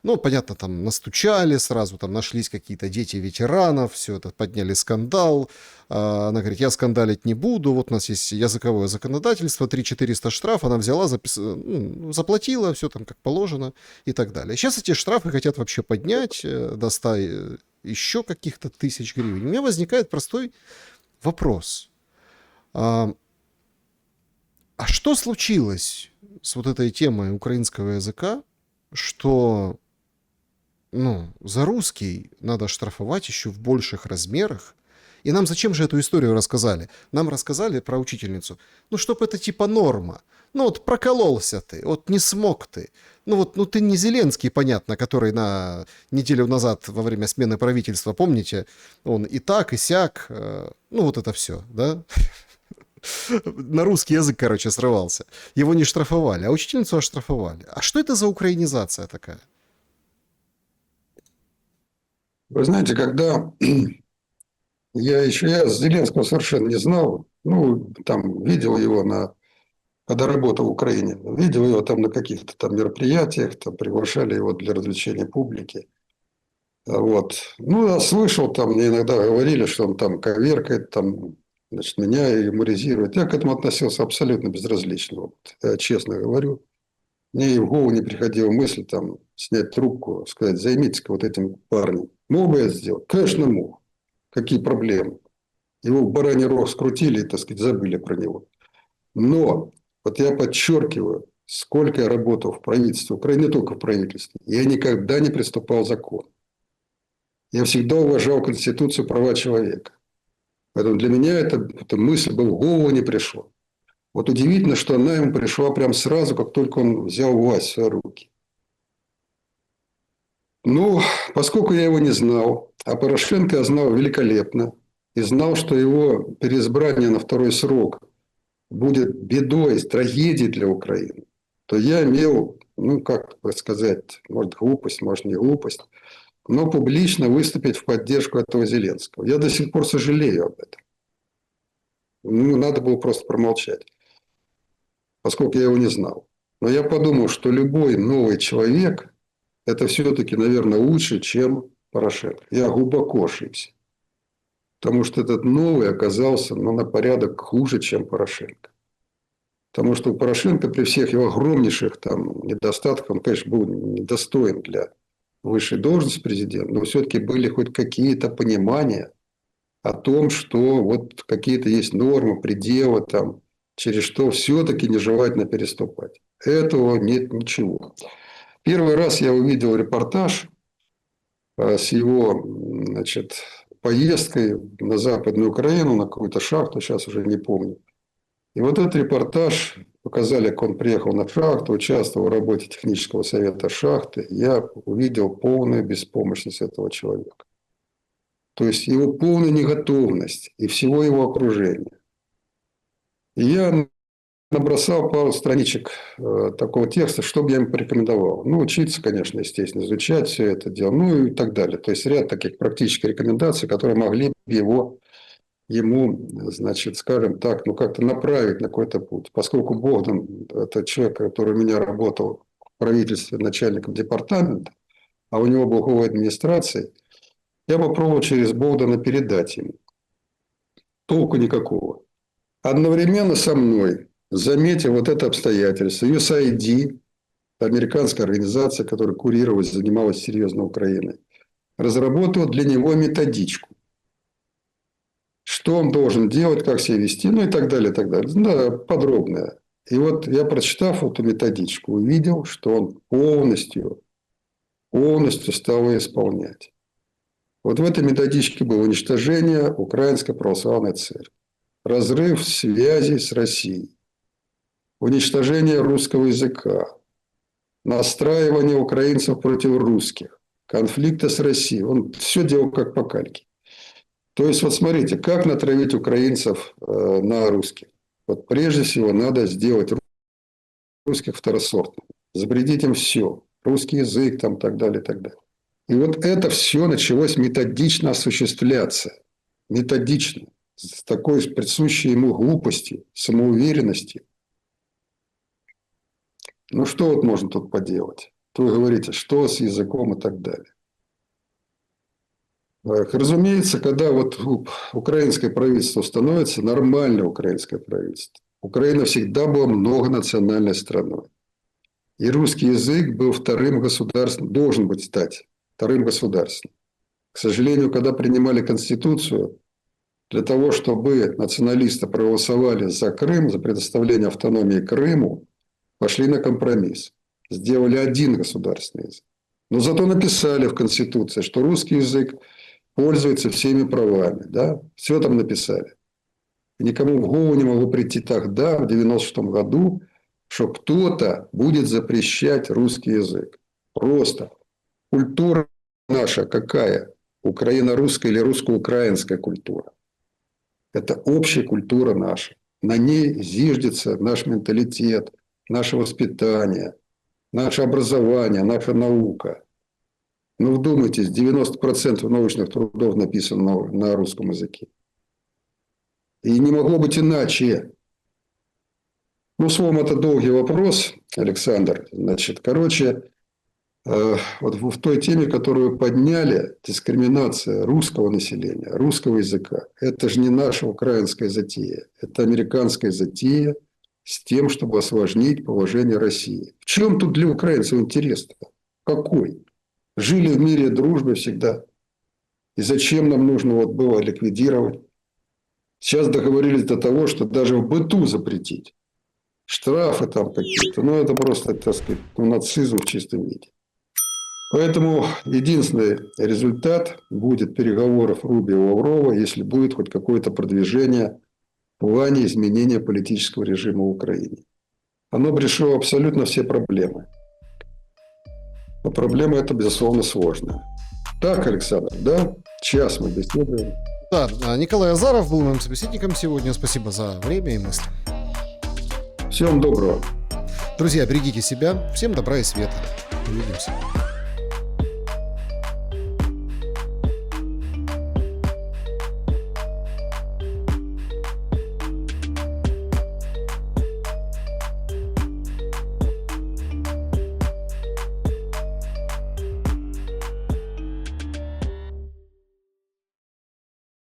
Ну, понятно, там настучали сразу, там нашлись какие-то дети ветеранов, все это подняли скандал. Она говорит, я скандалить не буду, вот у нас есть языковое законодательство, 3400 штраф, она взяла, заплатила, все там как положено и так далее. Сейчас эти штрафы хотят вообще поднять до 100 еще каких-то тысяч гривен. У меня возникает простой вопрос. А что случилось с вот этой темой украинского языка, что за русский надо штрафовать еще в больших размерах? И нам зачем же эту историю рассказали? Нам рассказали про учительницу, чтобы это типа норма. Вот прокололся ты, вот не смог ты. Ты не Зеленский, понятно, который на неделю назад во время смены правительства, помните, он и так, и сяк, вот это все, да? На русский язык, короче, срывался. Его не штрафовали, а учительницу оштрафовали. А что это за украинизация такая? Вы знаете, когда я Зеленского совершенно не знал, там видел его когда работал в Украине, видел его там на каких-то там мероприятиях, там приглашали его для развлечения публики. Вот. Я слышал, там мне иногда говорили, что он там коверкает, там, значит, меня юморизирует. Я к этому относился абсолютно безразлично, вот, я честно говорю. Мне и в голову не приходила мысль там снять трубку, сказать, займитесь-ка вот этим парнем. Мог бы я сделать? Конечно, мог. Какие проблемы? Его в бараний рог скрутили и, так сказать, забыли про него. Но вот я подчеркиваю, сколько я работал в правительстве Украины, не только в правительстве, я никогда не приступал к закону. Я всегда уважал Конституцию, права человека. Поэтому для меня эта мысль бы в голову не пришла. Вот удивительно, что она ему пришла прям сразу, как только он взял власть в свои руки. Поскольку я его не знал, а Порошенко я знал великолепно, и знал, что его переизбрание на второй срок будет бедой, трагедией для Украины, то я имел, как сказать, может глупость, может не глупость, но публично выступить в поддержку этого Зеленского. Я до сих пор сожалею об этом. Надо было просто промолчать. поскольку я его не знал. Но я подумал, что любой новый человек – это все-таки, наверное, лучше, чем Порошенко. Я глубоко ошибся. Потому что этот новый оказался на порядок хуже, чем Порошенко. Потому что у Порошенко при всех его огромнейших недостатках, он, конечно, был недостоин для высшей должности президента, но все-таки были хоть какие-то понимания о том, что вот какие-то есть нормы, пределы, через что все-таки нежелательно переступать. Этого нет ничего. Первый раз я увидел репортаж с его, поездкой на Западную Украину, на какую-то шахту, сейчас уже не помню. И вот этот репортаж показали, как он приехал на шахту, участвовал в работе технического совета шахты. Я увидел полную беспомощность этого человека. То есть его полная неготовность и всего его окружения. И я набросал пару страничек такого текста, что бы я им порекомендовал. Ну, учиться, конечно, естественно, изучать все это дело, ну и так далее. То есть ряд таких практических рекомендаций, которые могли бы ему, скажем так, как-то направить на какой-то путь. Поскольку Богдан – это человек, который у меня работал в правительстве начальником департамента, а у него был глава администрации, я попробовал через Богдана передать ему. Толку никакого. Одновременно со мной, заметив вот это обстоятельство, USAID, американская организация, которая курировалась, занималась серьезно Украиной, разработала для него методичку. Что он должен делать, как себя вести, ну и так далее, и так далее. Да, подробная. И вот я, прочитав эту методичку, увидел, что он полностью стал ее исполнять. Вот в этой методичке было уничтожение Украинской православной церкви, разрыв связи с Россией, уничтожение русского языка, настраивание украинцев против русских, конфликты с Россией. Он все делал как по кальке. То есть, вот смотрите, как натравить украинцев на русских. Вот прежде всего надо сделать русских второсортными. Запретить им все. Русский язык, так далее, и так далее. И вот это все началось методично осуществляться. Методично. С такой присущей ему глупостью, самоуверенностью. Ну, что вот можно тут поделать? То вы говорите, что с языком и так далее. Разумеется, когда вот украинское правительство становится, нормальное украинское правительство, Украина всегда была многонациональной страной. И русский язык был вторым государством, должен быть стать вторым государством. К сожалению, когда принимали Конституцию, для того, чтобы националисты проголосовали за Крым, за предоставление автономии Крыму, пошли на компромисс. Сделали один государственный язык. Но зато написали в Конституции, что русский язык пользуется всеми правами. Да? Все там написали. И никому в голову не могло прийти тогда, в 96-м году, что кто-то будет запрещать русский язык. Просто. Культура наша какая? Украино-русская или русско-украинская культура. Это общая культура наша. На ней зиждется наш менталитет, наше воспитание, наше образование, наша наука. Ну, вдумайтесь, 90% научных трудов написано на русском языке. И не могло быть иначе. Ну, словом, это долгий вопрос, Александр. Вот в той теме, которую вы подняли, дискриминация русского населения, русского языка, это же не наша украинская затея. Это американская затея с тем, чтобы осложнить положение России. В чем тут для украинцев интерес-то? Какой? Жили в мире дружбы всегда. И зачем нам нужно было ликвидировать? Сейчас договорились до того, что даже в быту запретить. Штрафы какие-то. Ну, это просто, нацизм в чистом виде. Поэтому единственный результат будет переговоров Рубио-Лаврова, если будет хоть какое-то продвижение в плане изменения политического режима в Украине. Оно бы решило абсолютно все проблемы. Но проблема эта, безусловно, сложная. Так, Александр, да? Час мы беседуем. Да, Николай Азаров был моим собеседником сегодня. Спасибо за время и мысли. Всем доброго. Друзья, берегите себя. Всем добра и света. Увидимся.